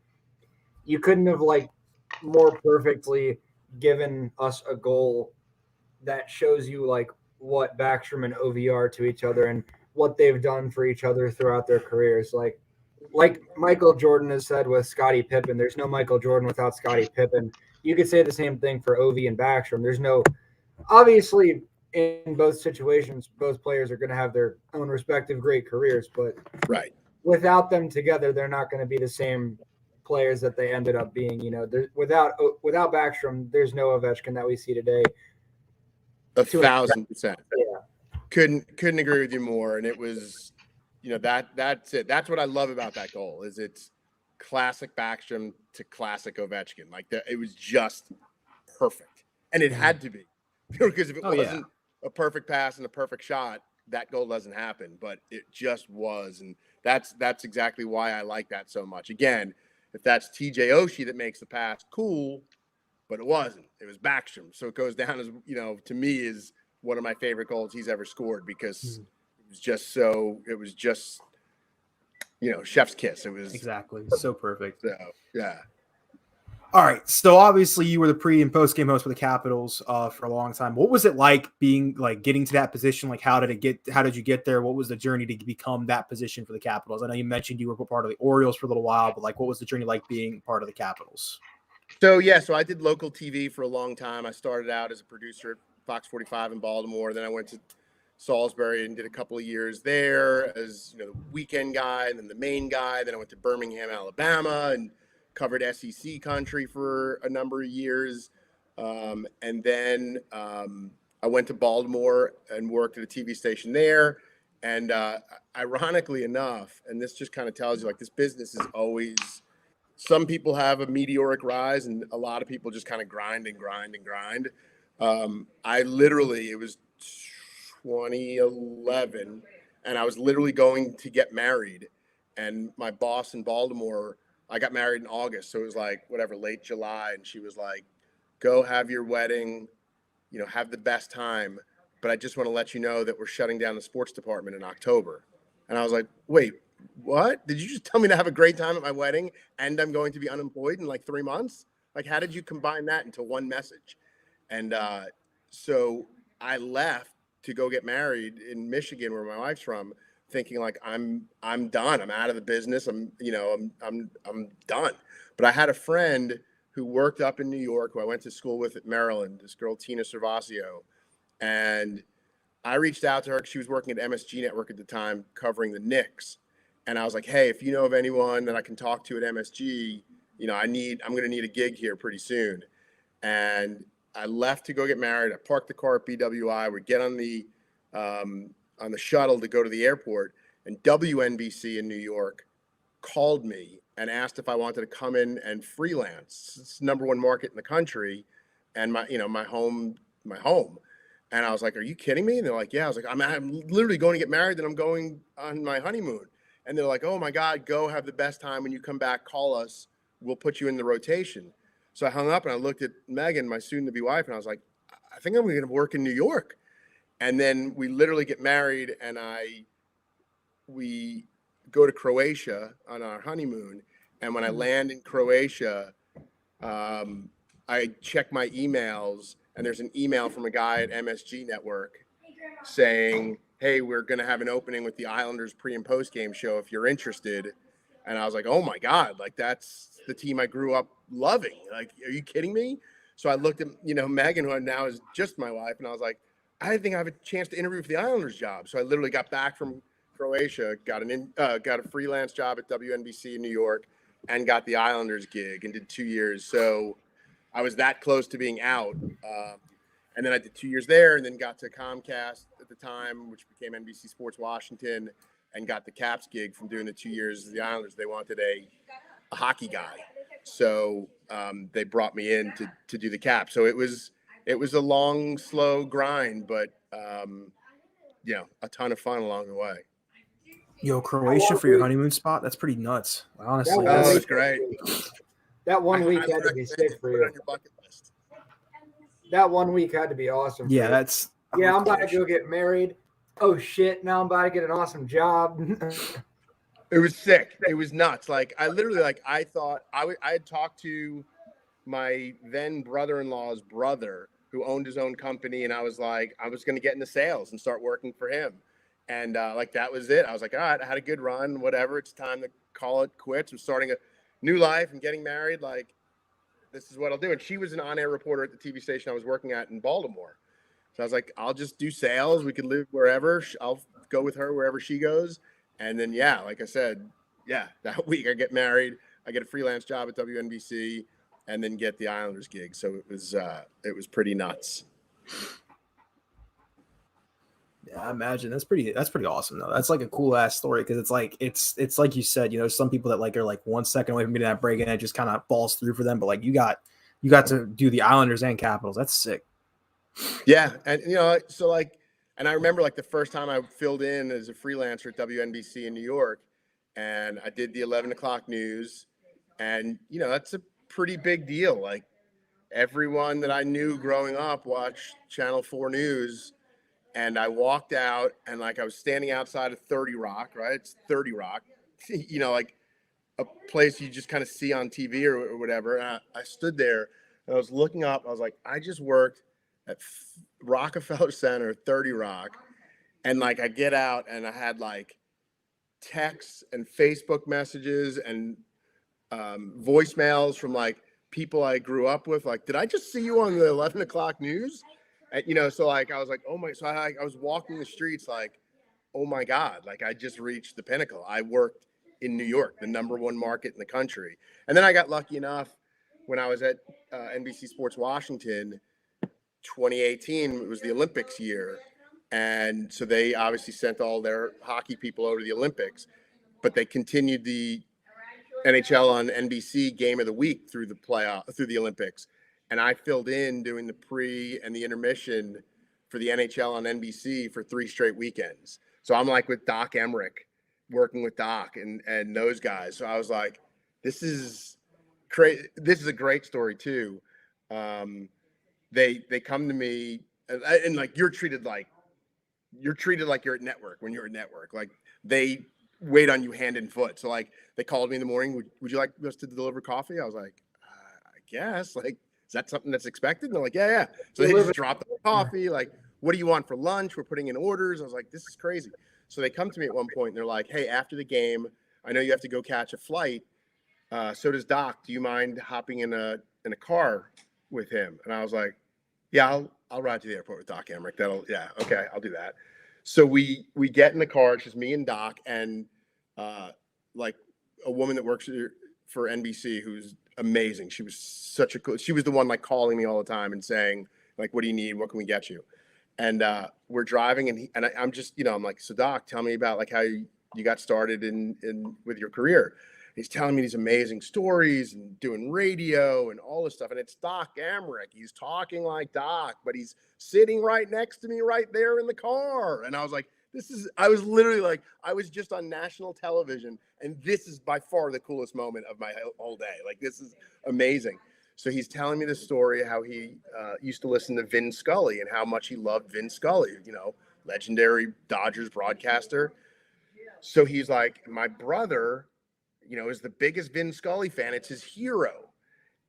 you couldn't have like more perfectly given us a goal that shows you like what Backstrom and Ovi are to each other and what they've done for each other throughout their careers. Like Michael Jordan has said with Scottie Pippen, there's no Michael Jordan without Scottie Pippen. You could say the same thing for Ovi and Backstrom. There's no, obviously, in both situations, both players are going to have their own respective great careers, but without them together, they're not going to be the same players that they ended up being. You know, without Backstrom, there's no Ovechkin that we see today. 1,000%. Yeah, couldn't agree with you more. And it was, you know, that's it. That's what I love about that goal is it's classic Backstrom to classic Ovechkin. Like it was just perfect, and it had to be because if it wasn't a perfect pass and a perfect shot, that goal doesn't happen, but it just was. And that's exactly why I like that so much. Again, if that's TJ Oshie that makes the pass, cool, but it wasn't. It was Backstrom. So it goes down as, you know, to me is one of my favorite goals he's ever scored because it was just, you know, chef's kiss. It was exactly so perfect. So, yeah. All right. So obviously you were the pre and post game host for the Capitals for a long time. What was it like getting to that position? Like, how did you get there? What was the journey to become that position for the Capitals? I know you mentioned you were part of the Orioles for a little while, but like, what was the journey like being part of the Capitals? So I did local TV for a long time. I started out as a producer at Fox 45 in Baltimore. Then I went to Salisbury and did a couple of years there as, you know, the weekend guy and then the main guy. Then I went to Birmingham, Alabama, and covered SEC country for a number of years. And then I went to Baltimore and worked at a TV station there. And ironically enough, and this just kind of tells you, like, this business is always, some people have a meteoric rise and a lot of people just kind of grind and grind and grind. I literally, it was 2011, and I was literally going to get married. And my boss in Baltimore, I got married in August. So it was like, whatever, late July. And she was like, go have your wedding, you know, have the best time. But I just want to let you know that we're shutting down the sports department in October. And I was like, wait, what? Did you just tell me to have a great time at my wedding and I'm going to be unemployed in like 3 months? Like, how did you combine that into one message? And so I left to go get married in Michigan, where my wife's from, thinking like, I'm done. I'm out of the business. I'm done. But I had a friend who worked up in New York, who I went to school with at Maryland, this girl, Tina Servasio. And I reached out to her because she was working at MSG Network at the time, covering the Knicks. And I was like, hey, if you know of anyone that I can talk to at MSG, you know, I'm going to need a gig here pretty soon. And I left to go get married. I parked the car at BWI. We get on the shuttle to go to the airport, and WNBC in New York called me and asked if I wanted to come in and freelance. It's the #1 market in the country, and my home. And I was like, are you kidding me? And they're like, yeah. I was like, I'm literally going to get married, and I'm going on my honeymoon. And they're like, oh my God, go have the best time. When you come back, call us. We'll put you in the rotation. So I hung up and I looked at Megan, my soon-to-be wife, and I was like, I think I'm going to work in New York. And then we literally get married, and we go to Croatia on our honeymoon. And when I land in Croatia, I check my emails, and there's an email from a guy at MSG Network saying, hey, we're going to have an opening with the Islanders pre and post game show if you're interested. And I was like, oh my God, like, that's the team I grew up loving. Like, are you kidding me? So I looked at, Megan, who now is just my wife, and I was like, I think I have a chance to interview for the Islanders job. So I literally got back from Croatia, got a freelance job at WNBC in New York, and got the Islanders gig, and did 2 years. So I was that close to being out. And then I did 2 years there, and then got to Comcast at the time, which became NBC Sports Washington, and got the Caps gig from doing the 2 years of the Islanders. They wanted a hockey guy. So they brought me in to do the Caps. So it was a long, slow grind, but a ton of fun along the way. Yo, Croatia for your honeymoon spot? That's pretty nuts. Honestly, that was great. That 1 week had to be sick for you. That 1 week had to be awesome. Yeah, that's. Yeah, I'm about to go get married. Oh shit! Now I'm about to get an awesome job. It was sick. It was nuts. Like, I literally, I thought I had talked to my then brother-in-law's brother, who owned his own company, and I was like, I was going to get into sales and start working for him. And that was it. I was like, all right, I had a good run, whatever. It's time to call it quits. I'm starting a new life and getting married. Like, this is what I'll do. And she was an on-air reporter at the TV station I was working at in Baltimore. So I was like, I'll just do sales. We could live wherever. I'll go with her wherever she goes. And then, yeah, like I said, that week I get married. I get a freelance job at WNBC, and then get the Islanders gig. So it was pretty nuts. Yeah, I imagine that's pretty awesome though. That's like a cool ass story, because it's like it's like you said, some people that are like 1 second away from getting that break, and it just kind of falls through for them. But like you got to do the Islanders and Capitals. That's sick. Yeah, and and I remember the first time I filled in as a freelancer at WNBC in New York, and I did the 11 o'clock news, and that's a pretty big deal. Like, everyone that I knew growing up watched Channel 4 News. And I walked out, and I was standing outside of 30 Rock, right? It's 30 Rock, like a place you just kind of see on TV or whatever. And I stood there, and I was looking up. I was like, I just worked at Rockefeller Center, 30 Rock. And I get out, and I had texts and Facebook messages and voicemails from people I grew up with. Did I just see you on the 11 o'clock news? So I was like, oh my, so I was walking the streets oh my God, I just reached the pinnacle. I worked in New York, the #1 market in the country. And then I got lucky enough when I was at NBC Sports Washington, 2018, it was the Olympics year. And so they obviously sent all their hockey people over to the Olympics, but they continued the NHL on NBC game of the week through the Olympics. And I filled in doing the pre and the intermission for the NHL on NBC for 3 straight weekends. So I'm like with Doc Emmerich, working with Doc and those guys. So I was like, this is crazy. This is a great story too. They come to me and like you're treated like you're at network when you're at network. Like they wait on you hand and foot. So like they called me in the morning. Would you like us to deliver coffee? I was like, I guess. Like, is that something that's expected? And they're like, yeah. So they just dropped the coffee. Like, what do you want for lunch? We're putting in orders. I was like, this is crazy. So they come to me at one point and they're like, hey, after the game, I know you have to go catch a flight. So does Doc. Do you mind hopping in a car with him? And I was like, yeah, I'll ride to the airport with Doc Emmerich. Okay, I'll do that. So we get in the car. It's just me and Doc and like a woman that works for NBC who's amazing. She was she was the one like calling me all the time and saying like, what do you need? What can we get you? And we're driving and I'm just, I'm like, so Doc, tell me about like how you got started in with your career. He's telling me these amazing stories and doing radio and all this stuff. And it's Doc Emmerich. He's talking like Doc, but he's sitting right next to me right there in the car. And I was like, I was literally like, I was just on national television. And this is by far the coolest moment of my whole day. Like, this is amazing. So he's telling me the story, how he used to listen to Vin Scully and how much he loved Vin Scully, legendary Dodgers broadcaster. So he's like, my brother, is the biggest Vin Scully fan. It's his hero.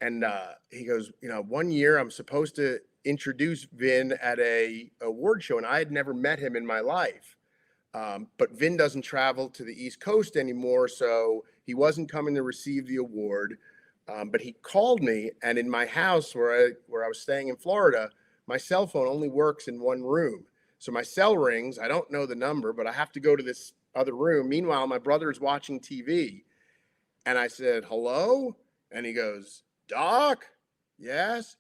And he goes, one year I'm supposed to introduce Vin at a award show, and I had never met him in my life. But Vin doesn't travel to the East Coast anymore, so he wasn't coming to receive the award. But he called me, and in my house where I was staying in Florida, my cell phone only works in one room. So my cell rings. I don't know the number, but I have to go to this other room. Meanwhile, my brother is watching TV. And I said, hello? And he goes, Doc? Yes?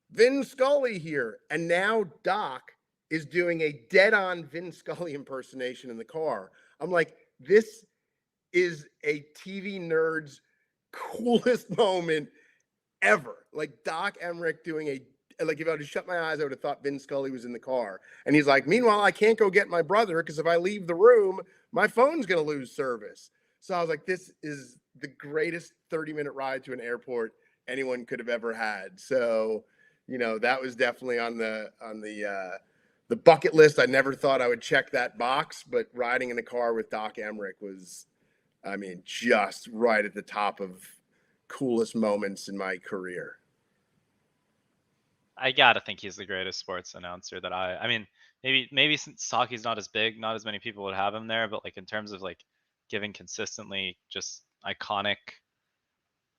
Vin Scully here. And now Doc is doing a dead-on Vin Scully impersonation in the car. I'm like, this is a TV nerd's coolest moment ever. Like Doc Emmerich doing if I would have shut my eyes, I would have thought Vin Scully was in the car. And he's like, meanwhile, I can't go get my brother because if I leave the room, my phone's going to lose service. So I was like, this is the greatest 30-minute ride to an airport anyone could have ever had. So, that was definitely on the bucket list. I never thought I would check that box, but riding in a car with Doc Emmerich was, just right at the top of coolest moments in my career. I gotta think he's the greatest sports announcer that maybe since hockey's not as big, not as many people would have him there, but like in terms of like giving consistently just iconic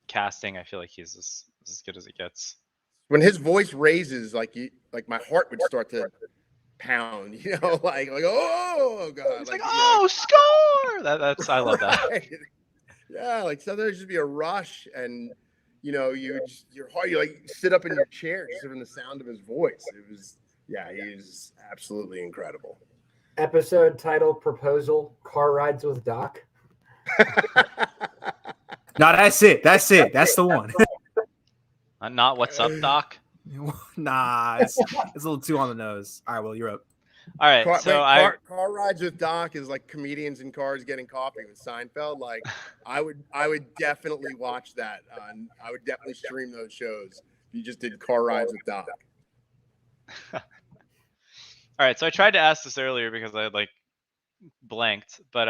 casting, I feel like he's as good as it gets. When his voice raises, like my heart would start to pound, like oh god, it's like score. That's I love that. Yeah, like sometimes there'd just be a rush, and your heart, you like sit up in your chair just from the sound of his voice. It was he's absolutely incredible. Episode title proposal: Car Rides with Doc. No, that's it. That's the one. Not what's up, Doc. Nah, it's a little too on the nose. All right, well, you're up. All right, Car Rides with Doc is like comedians in cars getting coffee with Seinfeld. Like, I would definitely watch that. I would definitely stream those shows. If you just did Car Rides with Doc. All right, so I tried to ask this earlier because I had blanked, but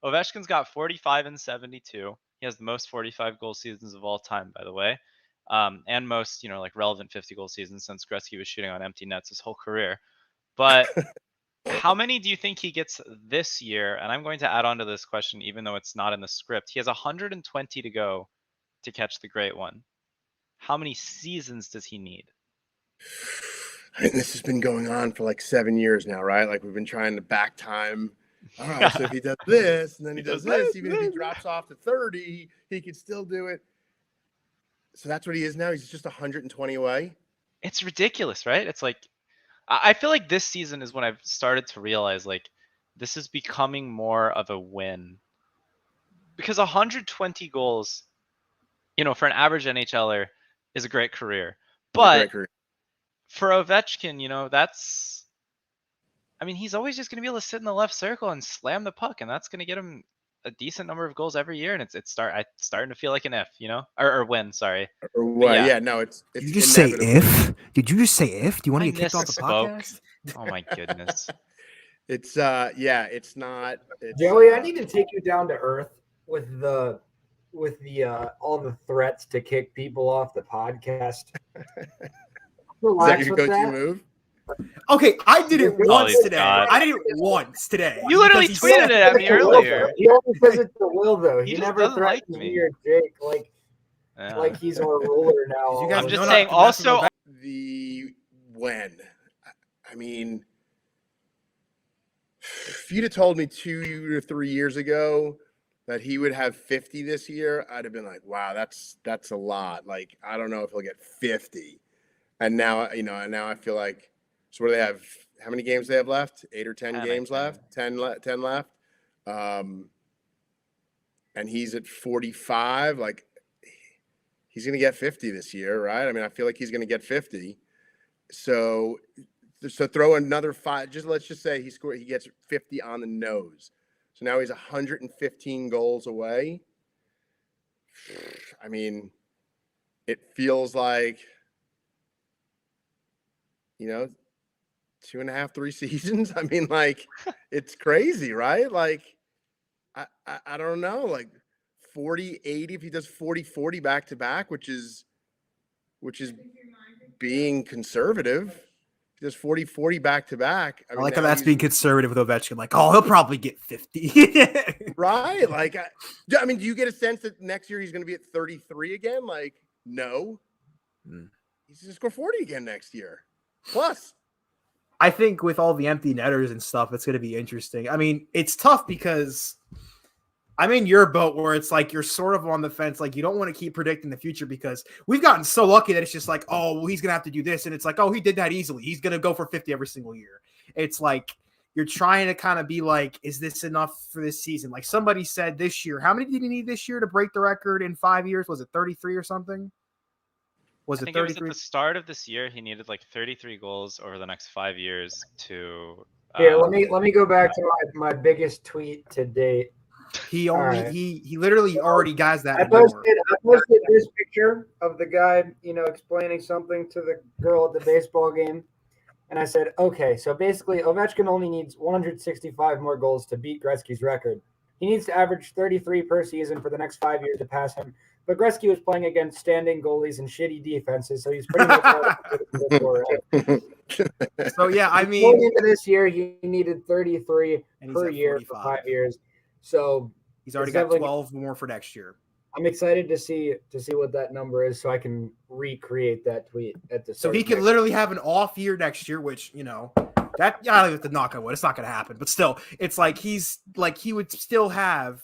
Ovechkin's got 45 and 72. He has the most 45 goal seasons of all time, by the way, and most relevant 50 goal seasons since Gretzky was shooting on empty nets his whole career. But how many do you think he gets this year? And I'm going to add on to this question, even though it's not in the script. He has 120 to go to catch the great one. How many seasons does he need? This has been going on for 7 years now, right? Like we've been trying to back time. All right, so if he does this and then he does this, even if he drops off to 30, he could still do it. So that's what he is now. He's just 120 away. It's ridiculous, right? It's like I feel like this season is when I've started to realize like this is becoming more of a win. Because 120 goals, for an average NHLer is a great career. But for Ovechkin, that's he's always just going to be able to sit in the left circle and slam the puck, and that's going to get him a decent number of goals every year, and it's starting to feel like an if, or win, sorry. Or what? Yeah, no, it's Did you just say if? Did you just say if? Do you want to get kicked off the podcast? Oh my goodness. It's it's not. Joey, I need to take you down to earth with the all the threats to kick people off the podcast. Relax. Is that your go-to move? Okay, I did it once today. God. I did it once today. You literally tweeted it at me earlier. He only says it to Will, though. He never doesn't threatens like me me or Jake like he's our ruler now. You guys I'm know just not saying. to mess with Also, if you'd have told me 2 or 3 years ago that he would have 50 this year, I'd have been like, wow, that's a lot. Like, I don't know if he'll get 50. And now, now I feel like, so what do they have? How many games do they have left? 8 or 10 games left? 10 left. And he's at 45. Like, he's going to get 50 this year, right? I feel like he's going to get 50. So throw another 5. Let's just say he gets 50 on the nose. So now he's 115 goals away. It feels like, 2.5, 3 seasons. It's crazy, right? Like, I don't know, like 40, 80, if he does 40, 40 back to back, which is being conservative. If he does 40, 40 back to back. I like how that's being conservative with Ovechkin. Like, he'll probably get 50. Right. Like, do you get a sense that next year he's going to be at 33 again? Like, no. He's going to score 40 again next year. Plus. I think with all the empty netters and stuff, it's going to be interesting. It's tough because I'm in your boat where it's like you're sort of on the fence. Like, you don't want to keep predicting the future because we've gotten so lucky that it's just like, oh, well, he's going to have to do this. And it's like, oh, he did that easily. He's going to go for 50 every single year. It's like you're trying to kind of be like, is this enough for this season? Like somebody said this year, how many did he need this year to break the record in 5 years? Was it 33 or something? I think it was at the start of this year. He needed like 33 goals over the next 5 years to. Here, let me go back to my biggest tweet to date. He literally already has that. I posted this picture of the guy, explaining something to the girl at the baseball game, and I said, okay, so basically Ovechkin only needs 165 more goals to beat Gretzky's record. He needs to average 33 per season for the next 5 years to pass him. But Gretzky was playing against standing goalies and shitty defenses, so he's pretty much So yeah, going into this year, he needed 33 per year for 5 years. So he's already got 12 more for next year. I'm excited to see what that number is, so I can recreate that tweet at the. So he could literally have an off year next year, which that I have to knock on wood. It's not going to happen, but still, it's like he would still have.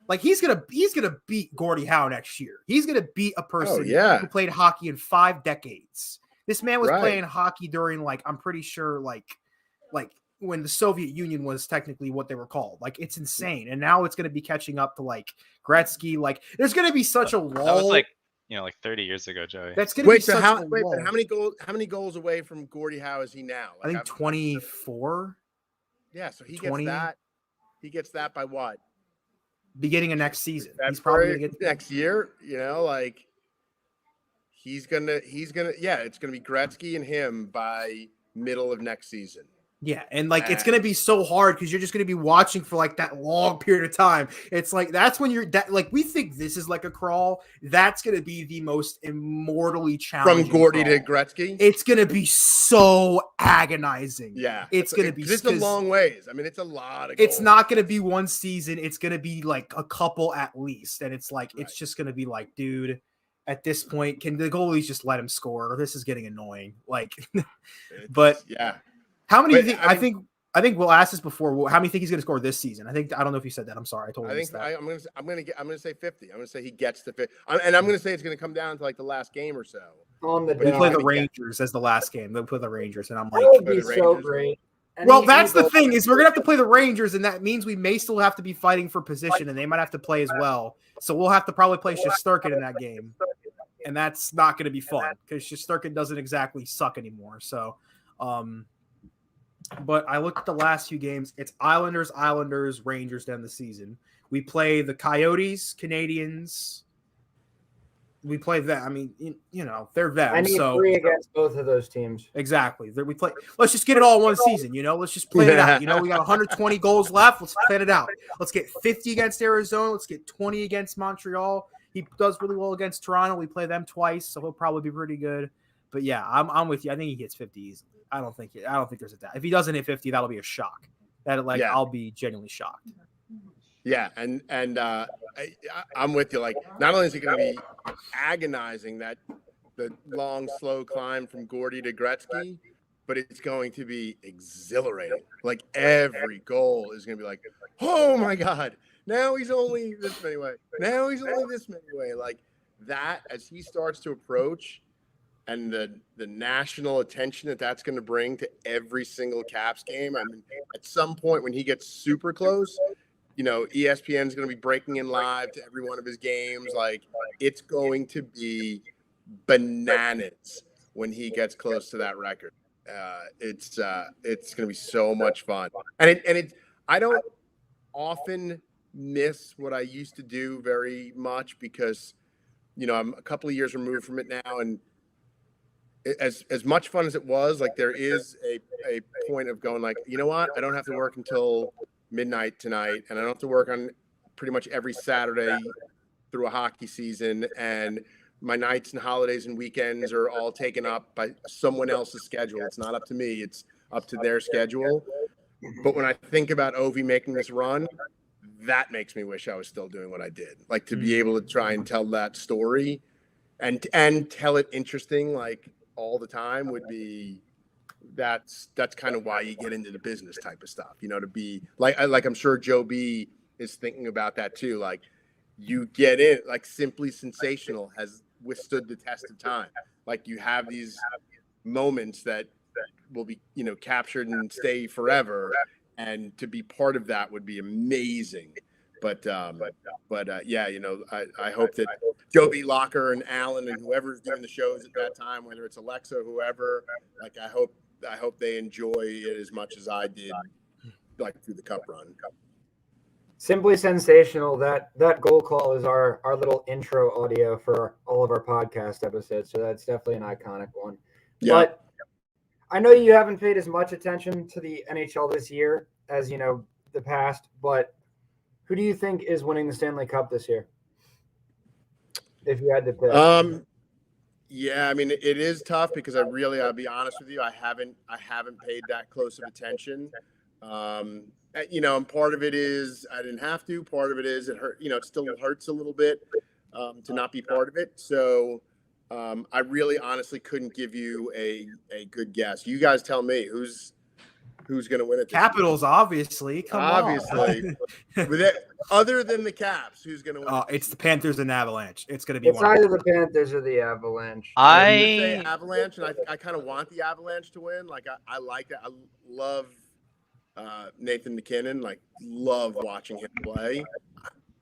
Like he's gonna beat Gordie Howe next year. He's gonna beat a person who played hockey in 5 decades. This man was playing hockey during I'm pretty sure like when the Soviet Union was technically what they were called. Like it's insane, and now it's gonna be catching up to Gretzky. Like there's gonna be such a lull. That was like 30 years ago, Joey. That's gonna be such a wait, lull. But how many goals away from Gordie Howe is he now? I think 24. Yeah, so he gets that. He gets that by what? Beginning of next season. He's probably gonna get next year, he's gonna it's gonna be Gretzky and him by middle of next season. Yeah, and it's gonna be so hard because you're just gonna be watching for that long period of time. It's like that's when we think this is like a crawl. That's gonna be the most immortally challenging from Gordie crawl. to Gretzky. It's gonna be so agonizing. Yeah, it's gonna be. It's a long ways. It's a lot of. It's not gonna be one season. It's gonna be a couple at least, and it's it's just gonna be dude. At this point, can the goalies just let him score? This is getting annoying. But yeah. How many do you think? I think I think we'll ask this before. How many think he's going to score this season? I don't know if you said that. I'm sorry. I totally missed that. I'm gonna say 50. I'm gonna say he gets to 50, and I'm gonna say it's gonna come down to like the last game or so. On the We play the dot. Rangers as the last game. They'll play the Rangers, and I'm like, That would be the so Rangers. great. And well, he that's the goes- thing is we're gonna have to play the Rangers, and that means we may still have to be fighting for position, and they might have to play as well. So we'll have to probably play Shesterkin in that game, and that's not going to be fun because Shesterkin doesn't exactly suck anymore. So, but I looked at the last few games. It's Islanders, Rangers down the season. We play the Coyotes, Canadians. We play them. I mean, you know, they're them. I need so 3 against both of those teams. exactly. We play. Let's just get it all in one season. You know, let's just plan it out. You know, we got 120 goals left. Let's plan it out. Let's get 50 against Arizona. Let's get 20 against Montreal. He does really well against Toronto. We play them twice, so he'll probably be pretty good. But yeah, I'm with you. I think he hits 50 easily. I don't think there's a doubt. If he doesn't hit 50, that'll be a shock. I'll be genuinely shocked. Yeah, and I'm with you. Like, not only is it going to be agonizing that the long, slow climb from Gordy to Gretzky, but it's going to be exhilarating. Like, every goal is going to be like, oh my God, now he's only this many away. Now he's only this many away. Like that, as he starts to approach, and the national attention that's going to bring to every single Caps game. I mean, at some point when he gets super close, you know, ESPN is going to be breaking in live to every one of his games. Like, it's going to be bananas when he gets close to that record. It's going to be so much fun. And I don't often miss what I used to do very much because, you know, I'm a couple of years removed from it now, and as much fun as it was, like, there is a point of going like, you know what, I don't have to work until midnight tonight, and I don't have to work on pretty much every Saturday through a hockey season, and my nights and holidays and weekends are all taken up by someone else's schedule. It's not up to me, it's up to their schedule. But when I think about Ovi making this run, that makes me wish I was still doing what I did. Like, to be able to try and tell that story and tell it interesting, like, all the time would be, that's kind of why you get into the business type of stuff, you know, to be like I'm sure Joe B is thinking about that too. Like, you get in, like, Simply Sensational has withstood the test of time. Like, you have these moments that will be, you know, captured and stay forever, and to be part of that would be amazing. But yeah, you know, I hope that Joby Locker and Alan and whoever's doing the shows at that time, whether it's Alexa or whoever, like, I hope they enjoy it as much as I did, like, through the Cup run. Simply Sensational. That goal call is our little intro audio for all of our podcast episodes. So that's definitely an iconic one. Yeah. But I know you haven't paid as much attention to the NHL this year as, you know, the past, but who do you think is winning the Stanley Cup this year? If you had to pick. Yeah, I mean, it is tough because I'll be honest with you, I haven't paid that close of attention. You know, and part of it is I didn't have to. Part of it is it hurt. You know, it still hurts a little bit to not be part of it. So I really honestly couldn't give you a good guess. You guys tell me who's going to win it. Capitals, obviously. Come on. Other than the Caps, who's going to win? It's the Panthers and Avalanche. It's going to be It's either the Panthers or the Avalanche. I'm gonna say Avalanche, and I kind of want the Avalanche to win. Like, I like that. I love Nathan McKinnon. Like, love watching him play.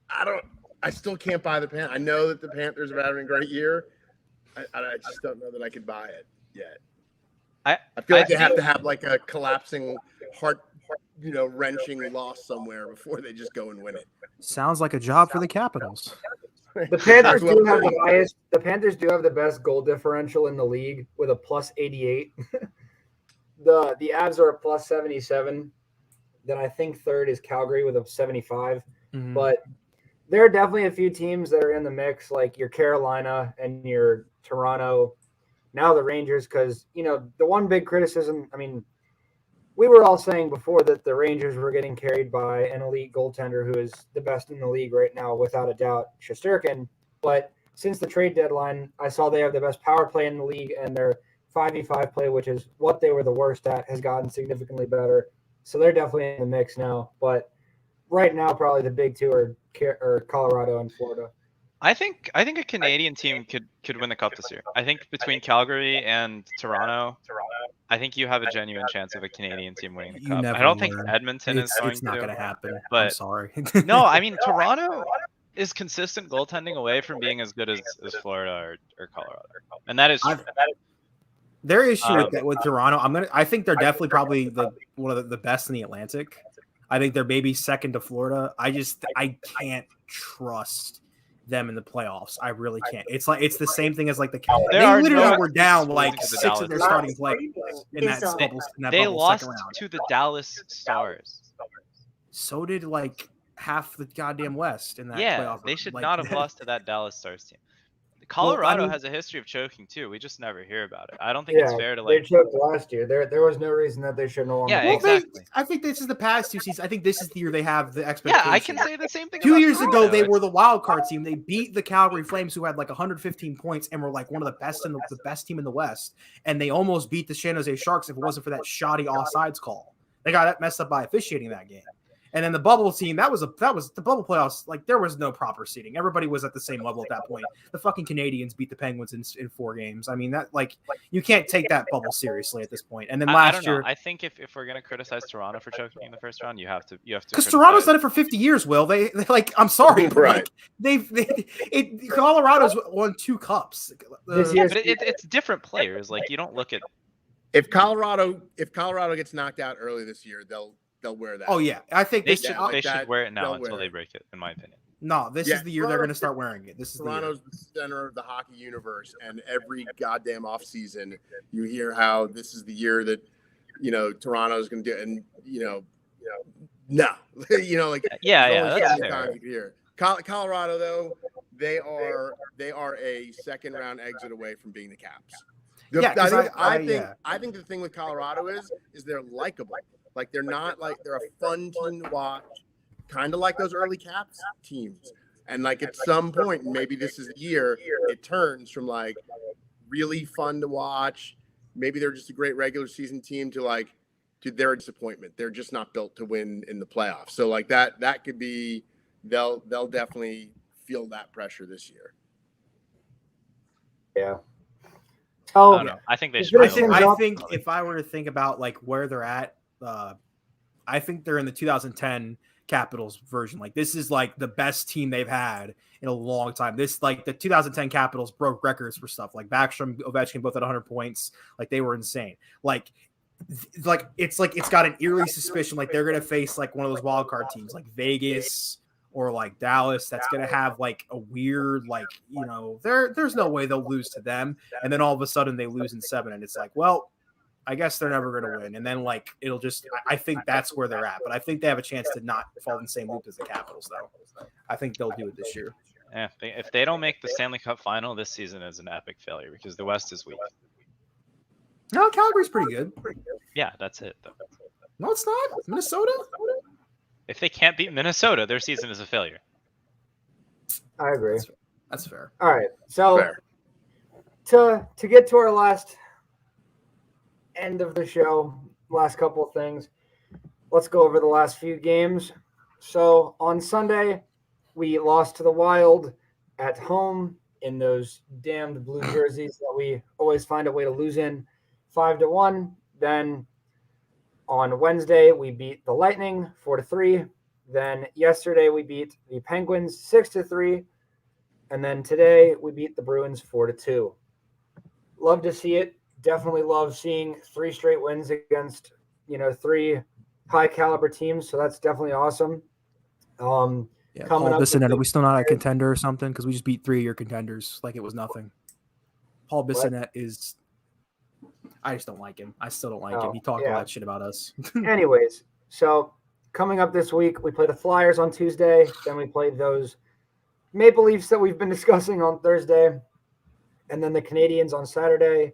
I still can't buy the Panthers. I know that the Panthers are having a great year. I just don't know that I could buy it yet. I feel like they have to have like a collapsing heart, you know, wrenching loss somewhere before they just go and win it. Sounds like a job for the Capitals. The Panthers do have the highest. The Panthers do have the best goal differential in the league with a +88. The Avs are a +77. Then I think third is Calgary with a 75. Mm-hmm. But there are definitely a few teams that are in the mix, like your Carolina and your Toronto. Now the Rangers, because, you know, the one big criticism, I mean, we were all saying before that the Rangers were getting carried by an elite goaltender who is the best in the league right now, without a doubt, Shesterkin. But since the trade deadline, I saw they have the best power play in the league, and their 5v5 play, which is what they were the worst at, has gotten significantly better. So they're definitely in the mix now. But right now, probably the big two are Colorado and Florida. I think a Canadian team could win the cup this year. I think between Calgary and Toronto, I think you have a genuine chance of a Canadian team winning the You cup. never I don't think learn. Edmonton is going It's not to. going to happen. I'm but- sorry. No, I mean Toronto is consistent goaltending away from being as good as Florida or Colorado, and that is true. Their issue with that with Toronto, I think they're definitely probably one of the best in the Atlantic. I think they're maybe second to Florida. I can't trust them in the playoffs. I really can't. It's the same thing as like the There they are literally no were down excuses like to the 6 Dallas of their Stars. starting players in that Is bubble. They lost second round. to the Dallas Stars. So did like half the goddamn West in that Yeah, playoff. they should like, not have lost to that Dallas Stars team. Colorado mean- has a history of choking too. We just never hear about it. I don't think it's fair to they like. choked last year. There was no reason that they shouldn't have won. Yeah, the cup. exactly. I think this is the past 2 seasons. I think this is the year they have the expectation. Yeah, I can say the same thing. 2 about years ago, Toronto. they It's- were the wild card team. They beat the Calgary Flames, who had like 115 points and were like one of the best the best team in the West. And they almost beat the San Jose Sharks if it wasn't for that shoddy offsides call. They got messed up by officiating that game. And then the bubble team, that was the bubble playoffs. Like there was no proper seeding. Everybody was at the same level at that point. The fucking Canadians beat the Penguins in 4 games. I mean, that like you can't take that bubble seriously at this point. And then I last don't know. year, I think if we're gonna criticize Toronto for choking in the first round, you have to because Toronto's done it for 50 years, Will. They like, I'm sorry, but Right. like Colorado's won 2 cups. This Yeah, year's- but it's different players. Like you don't look at. If Colorado gets knocked out early this year, they'll wear that. Oh yeah, I think They this should like they that, should wear it now they'll until wear they it. break it, in my opinion. no, this Yeah, is the year they're going to start wearing it. This is the year. Toronto's the center of the hockey universe, and every goddamn offseason you hear how this is the year that Toronto's going to do, and no, like Yeah, there's yeah, only that's certain fair. times you can hear. Colorado though, they are a second round exit away from being the Caps. Yeah, 'cause I think the thing with Colorado is they're likable. Like they're a fun team to watch, kind of like those early Caps teams. And like at some point, maybe this is the year it turns from like really fun to watch. Maybe they're just a great regular season team to their disappointment. They're just not built to win in the playoffs. So like that could be they'll definitely feel that pressure this year. Yeah. I Oh, don't know. I think they Is should. there play a a team- little I think if I were to think about like where they're at, I think they're in the 2010 Capitals version. Like this is like the best team they've had in a long time. This like the 2010 Capitals broke records for stuff like Backstrom, Ovechkin both at 100 points. Like they were insane. Like it's got an eerie suspicion like they're gonna face like one of those wild card teams like Vegas or like Dallas that's gonna have like a weird there's no way they'll lose to them, and then all of a sudden they lose in 7 and it's like, well, I guess they're never gonna win, and then like it'll just I think that's where they're at, but I think they have a chance to not fall in the same loop as the Capitals though. I think they'll do it this year. Yeah, if they don't make the Stanley Cup final, this season is an epic failure because the West is weak. No, Calgary's pretty good. Yeah, that's it. Though. No, it's not. Minnesota. If they can't beat Minnesota, their season is a failure. I agree. That's fair. All right. So Fair. to get to our last end of the show, last couple of things, let's go over the last few games. So on Sunday, we lost to the Wild at home in those damned blue jerseys that we always find a way to lose in, 5-1. Then on Wednesday, we beat the Lightning 4-3. Then yesterday, we beat the Penguins 6-3. And then today, we beat the Bruins 4-2. Love to see it. Definitely love seeing 3 straight wins against, 3 high caliber teams. So that's definitely awesome. Yeah, Coming Paul up Bissonnette, with are we still not a contender or something? Because we just beat 3 of your contenders like it was nothing. Paul Bissonnette is. I just don't like him. I still don't like him. He talked all that shit about us. Anyways, so coming up this week, we play the Flyers on Tuesday. Then we play those Maple Leafs that we've been discussing on Thursday. And then the Canadians on Saturday.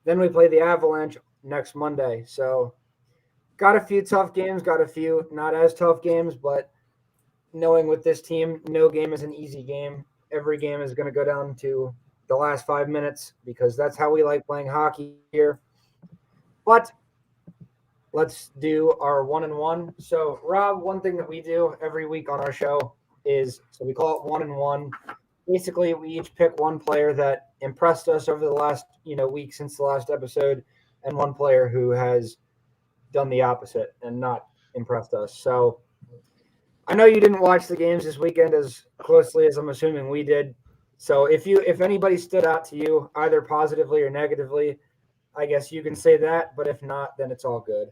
Then we play the Avalanche next Monday. So got a few tough games, got a few not as tough games, but knowing with this team, no game is an easy game. Every game is going to go down to the last 5 minutes because that's how we like playing hockey here. But let's do our 1-1. So, Rob, one thing that we do every week on our show is we call it 1-1. Basically, we each pick one player that impressed us over the last week since the last episode, and one player who has done the opposite and not impressed us. So, I know you didn't watch the games this weekend as closely as I'm assuming we did. So, if anybody stood out to you either positively or negatively, I guess you can say that. But if not, then it's all good.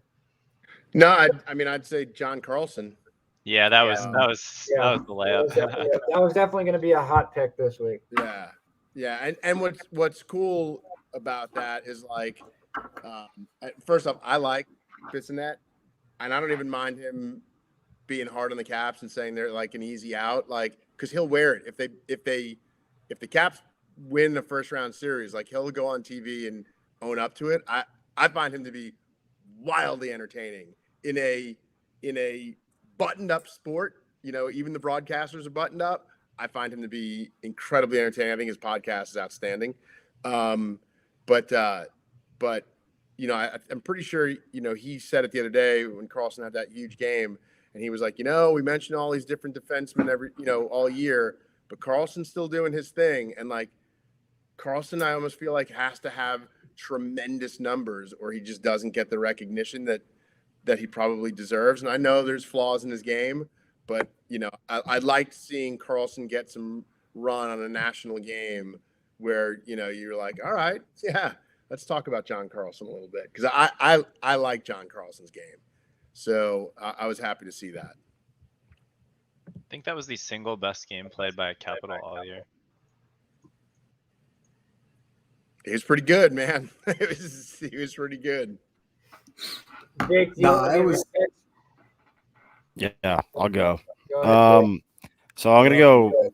No, I'd say John Carlson. Yeah, that was the layup. That was definitely going to be a hot pick this week. Yeah. And what's cool about that is like, first off, I like Bissonnette, and I don't even mind him being hard on the Caps and saying they're like an easy out, like because he'll wear it if the Caps win the first round series, like he'll go on TV and own up to it. I find him to be wildly entertaining in a buttoned up sport. Even the broadcasters are buttoned up. I find him to be incredibly entertaining. I think his podcast is outstanding. But I'm pretty sure, he said it the other day when Carlson had that huge game, and he was like, we mentioned all these different defensemen all year, but Carlson's still doing his thing. And like Carlson, I almost feel like has to have tremendous numbers or he just doesn't get the recognition that he probably deserves. And I know there's flaws in his game, but I liked seeing Carlson get some run on a national game where, you're like, all right, yeah, let's talk about John Carlson a little bit. Cause I like John Carlson's game. So I was happy to see that. I think that was the single best game played by a Capital all year. He was pretty good, man. He was pretty good. Jake, Yeah, I'll go. So I'm gonna go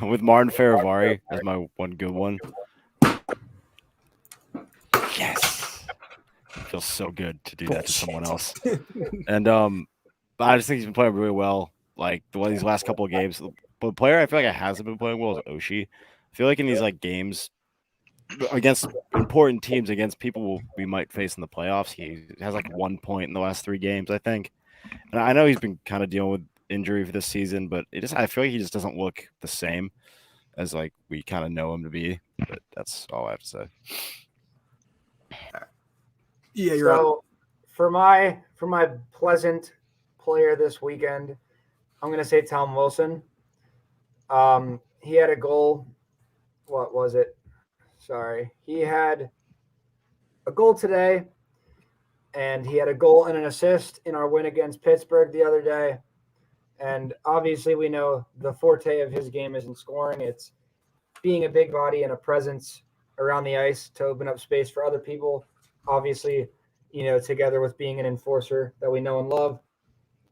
with Martin Ferravari as my one good one. Yes, it feels so good to do that to someone else. And I just think he's been playing really well. Like these last couple of games, but the player I feel like hasn't been playing well is Oshie. I feel like in these like games against important teams, against people we might face in the playoffs, he has like 1 point in the last 3 games, I think. And I know he's been kind of dealing with injury for this season, but I feel like he just doesn't look the same as like we kind of know him to be. But that's all I have to say. Yeah, you're right. For my pleasant player this weekend, I'm gonna say Tom Wilson. He had a goal. What was it? Sorry. He had a goal today, and he had a goal and an assist in our win against Pittsburgh the other day. And obviously we know the forte of his game isn't scoring. It's being a big body and a presence around the ice to open up space for other people. Obviously, together with being an enforcer that we know and love.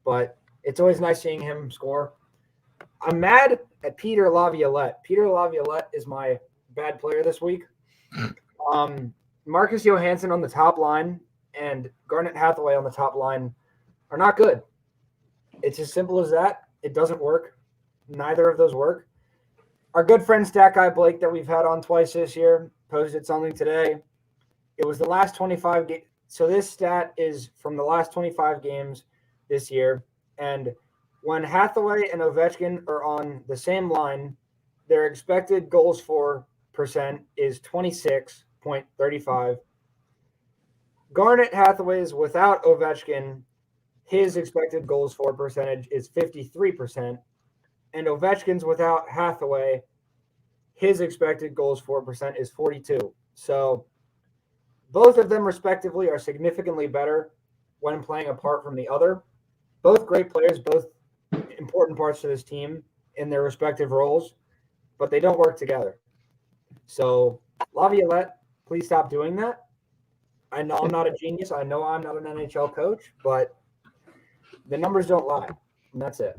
But it's always nice seeing him score. I'm mad at Peter Laviolette. Peter Laviolette is my bad player this week. Marcus Johansson on the top line and Garnet Hathaway on the top line are not good. It's as simple as that. It doesn't work. Neither of those work. Our good friend Stat Guy Blake that we've had on twice this year posted something today. It was the last 25 games. So this stat is from the last 25 games this year. And when Hathaway and Ovechkin are on the same line, their expected goals for percent is 26.35. Garnet Hathaway's without Ovechkin, his expected goals for percentage is 53%. And Ovechkin's without Hathaway, his expected goals for percent is 42. So both of them respectively are significantly better when playing apart from the other. Both great players, both important parts to this team in their respective roles, but they don't work together. So Laviolette, please stop doing that. I know I'm not a genius. I know I'm not an NHL coach, but the numbers don't lie, and that's it.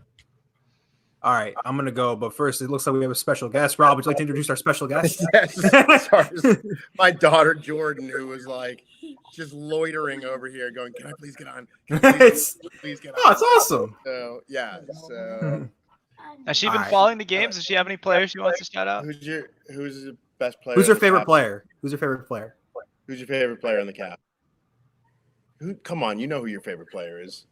All right, I'm going to go. But first, it looks like we have a special guest. Rob, would you like to introduce our special guest? Yes. Sorry. My daughter, Jordan, who was like just loitering over here going, can I please get on? Please get on? Oh, it's awesome. So, yeah. So, Has she been following the games? Does she have any players she wants to shout out? who's the best player? Who's your on the favorite Cap? player? Who's your favorite player? Who's your favorite player on the Cap? Come on, you know who your favorite player is.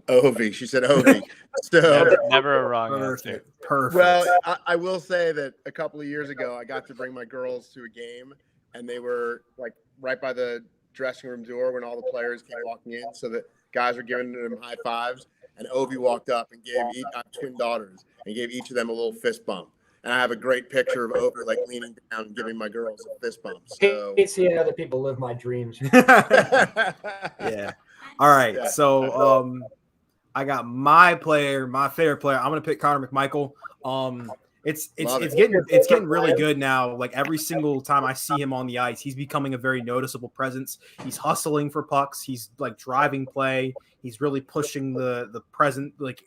Ovi. She said Ovi. So Never a wrong answer. Perfect. well, I will say that a couple of years ago, I got to bring my girls to a game, and they were like right by the dressing room door when all the players came walking in, so that guys were giving them high fives. And Ovi walked up and gave I have twin daughters, and gave each of them a little fist bump. And I have a great picture of Ovi like leaning down and giving my girls a fist bump. So hate seeing other people live my dreams. Yeah. All right. Yeah. So I got my favorite player. I'm gonna pick Connor McMichael. It's getting really good now. Like every single time I see him on the ice, he's becoming a very noticeable presence. He's hustling for pucks. He's like driving play. He's really pushing the present. Like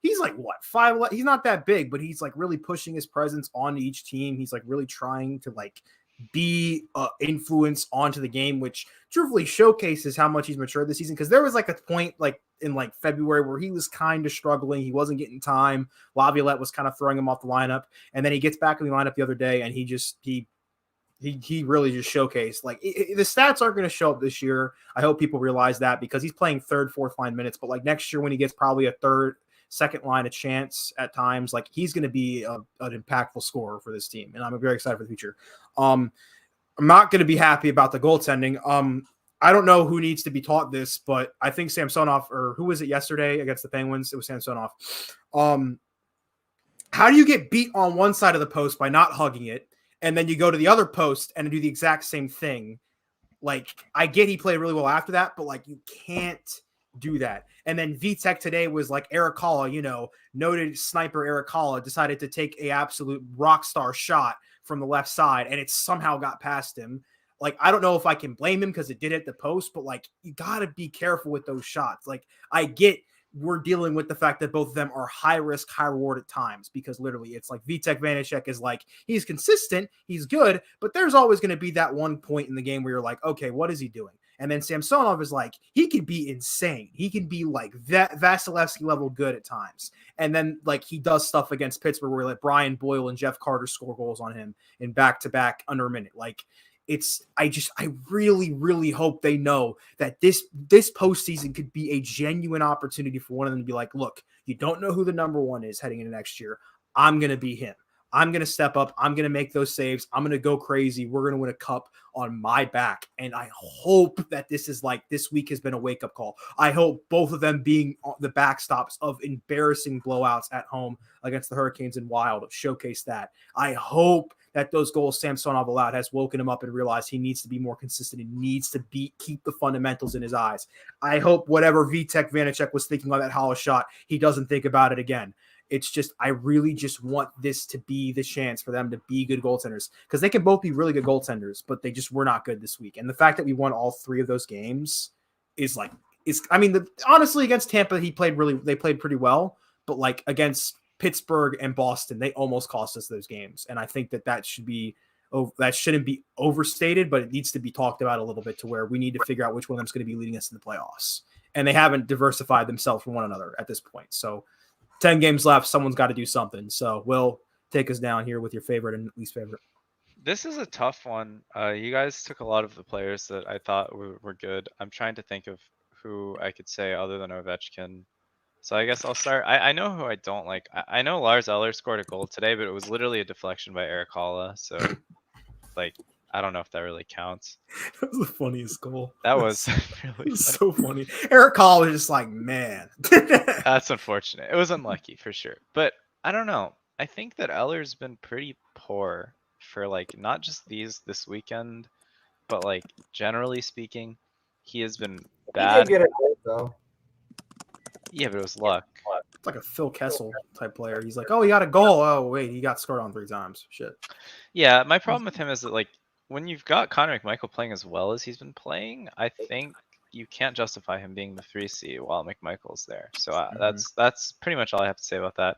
he's like what 5'11". He's not that big, but he's like really pushing his presence onto each team. He's like really trying to like be influence onto the game, which truthfully showcases how much he's matured this season. Because there was like a point like in like February where he was kind of struggling. He wasn't getting time. Laviolette was kind of throwing him off the lineup, and then he gets back in the lineup the other day, and he really just showcased like the stats aren't going to show up this year. I hope people realize that because he's playing third, fourth line minutes, but like next year when he gets probably a third, second line a chance at times, like he's going to be an impactful scorer for this team, and I'm very excited for the future. I'm not going to be happy about the goaltending. I don't know who needs to be taught this, but I think Samsonov, or who was it yesterday against the Penguins? It was Samsonov. How do you get beat on one side of the post by not hugging it, and then you go to the other post and do the exact same thing? Like, I get he played really well after that, but like you can't do that. And then Vitek today was like Eric Kalla, noted sniper Eric Kalla decided to take a absolute rock star shot from the left side, and it somehow got past him. Like, I don't know if I can blame him because it did at the post, but like, you got to be careful with those shots. Like, I get we're dealing with the fact that both of them are high risk, high reward at times, because literally it's like Vitek Vanacek is like, he's consistent, he's good, but there's always going to be that one point in the game where you're like, okay, what is he doing? And then Samsonov is like, he can be insane. He can be like that Vasilevsky level good at times. And then like he does stuff against Pittsburgh where like Brian Boyle and Jeff Carter score goals on him in back-to-back under a minute. Like I really, really hope they know that this postseason could be a genuine opportunity for one of them to be like, look, you don't know who the number one is heading into next year. I'm going to be him. I'm going to step up. I'm going to make those saves. I'm going to go crazy. We're going to win a cup on my back. And I hope that this week has been a wake-up call. I hope both of them being the backstops of embarrassing blowouts at home against the Hurricanes and Wild showcase that. I hope that those goals Samsonov allowed has woken him up and realized he needs to be more consistent and needs to keep the fundamentals in his eyes. I hope whatever Vitek Vanacek was thinking on that hollow shot, he doesn't think about it again. It's just, I really just want this to be the chance for them to be good goaltenders, because they can both be really good goaltenders, but they just were not good this week. And the fact that we won all three of those games honestly against Tampa, they played pretty well, but like against Pittsburgh and Boston, they almost cost us those games. And I think that shouldn't be overstated, but it needs to be talked about a little bit to where we need to figure out which one of them is going to be leading us to the playoffs. And they haven't diversified themselves from one another at this point. So 10 games left, someone's got to do something. So Will, take us down here with your favorite and least favorite. This is a tough one. You guys took a lot of the players that I thought were good. I'm trying to think of who I could say other than Ovechkin. So I guess I'll start. I know who I don't like. I know Lars Eller scored a goal today, but it was literally a deflection by Eric Halla. So, like, I don't know if that really counts. That was the funniest goal. That was really so funny. Eric Halla was just like, man. That's unfortunate. It was unlucky for sure. But I don't know. I think that Eller's been pretty poor for like not just this weekend, but like generally speaking, he has been bad. He did get a goal though. Yeah, but it was luck. It's like a Phil Kessel type player. He's like, oh, he got a goal. Oh, wait, he got scored on 3 times. Shit. Yeah, my problem with him is that like when you've got Connor McMichael playing as well as he's been playing, I think you can't justify him being the 3C while McMichael's there. So that's pretty much all I have to say about that.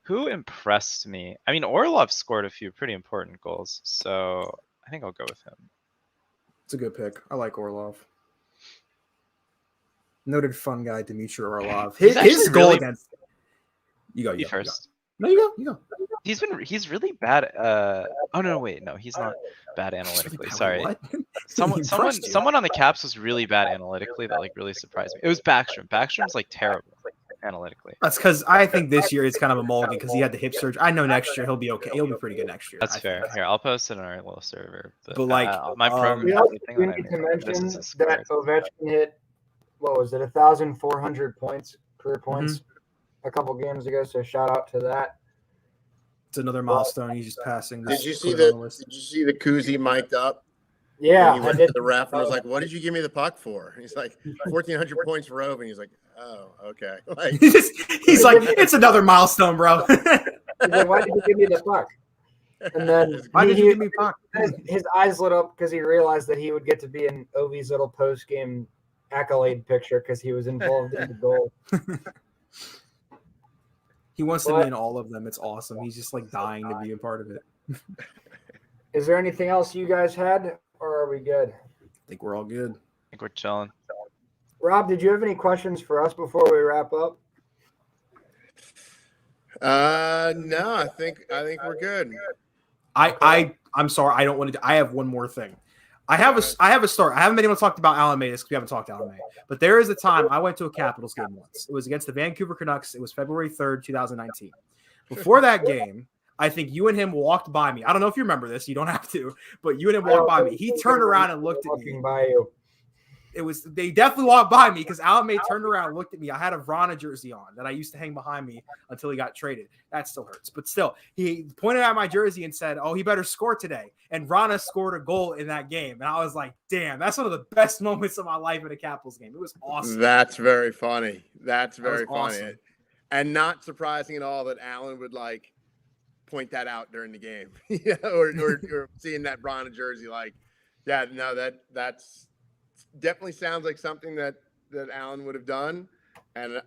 Who impressed me? I mean, Orlov scored a few pretty important goals, so I think I'll go with him. It's a good pick. I like Orlov. Noted fun guy, Dmitry Orlov. His goal against you go first. No, you go. He's really bad. Oh no, wait, no, he's not bad analytically. Really bad sorry. Someone on the Caps was really bad analytically. That like really surprised me. It was Backstrom. Backstrom's like terrible analytically. That's because I think this year it's kind of a mulligan because he had the hip surgery. I know next year he'll be okay. He'll be pretty good next year. That's fair. Here, I'll post it on our little server. But like, my program, We has also everything need that to I need. mention This is a score. that Ovechkin hit, what was it, 1,400 points, career points, a couple games ago. So shout out to that. It's another milestone. He's just passing. Did you Just see put it on the list. Did you see the koozie mic'd up? Yeah, When he I went did. to the ref and was like, "What did you give me the puck for?" And he's like, 1,400 points for Ove. And he's like, "Oh, okay." Like, He's like, it's another milestone, bro. He's like, why did you give me the puck? And then Why did you give me puck? his eyes lit up because he realized that he would get to be in Ovi's little post-game accolade picture because he was involved in the goal. He wants to be in all of them. It's awesome. He's just like dying to be a part of it. Is there anything else you guys had, or are we good? I think we're all good. I think we're chilling. Rob, did you have any questions for us before we wrap up? no, I think we're good. I'm sorry. I don't want to. I have one more thing. I have a story. I haven't been able to talk about Alan May because we haven't talked Alan May. But there is a time I went to a Capitals game once. It was against the Vancouver Canucks. It was February 3rd, 2019. Before that game, I think you and him walked by me. I don't know if you remember this. You don't have to. But you and him walked by me. He turned around and looked at me. By you. They definitely walked by me because Alan May turned around and looked at me. I had a Vrana jersey on that I used to hang behind me until he got traded. That still hurts. But still, he pointed at my jersey and said, "Oh, he better score today." And Vrana scored a goal in that game. And I was like, damn, that's one of the best moments of my life in a Capitals game. It was awesome. That's very funny. That's very funny. Awesome. And not surprising at all that Alan would like point that out during the game. or seeing that Vrana jersey. Like, yeah, no, that's definitely sounds like something that Alan would have done. And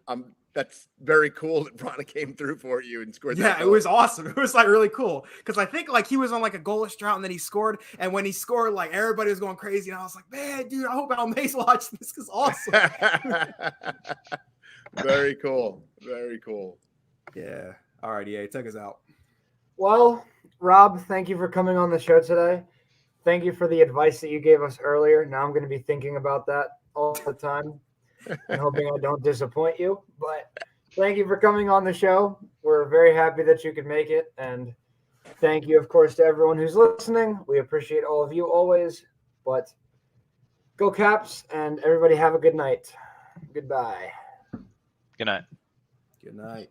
that's very cool that Vrana came through for you and scored. Yeah, it was awesome. It was like really cool because I think like he was on like a goalless drought and then he scored. And when he scored, like everybody was going crazy. And I was like, man, dude, I hope Al May's watching this because awesome. Very cool. Very cool. Yeah. All right, EA, take us out. Well, Rob, thank you for coming on the show today. Thank you for the advice that you gave us earlier. Now I'm going to be thinking about that all the time and hoping I don't disappoint you. But thank you for coming on the show. We're very happy that you could make it. And thank you, of course, to everyone who's listening. We appreciate all of you always. But go Caps, and everybody have a good night. Goodbye. Good night. Good night.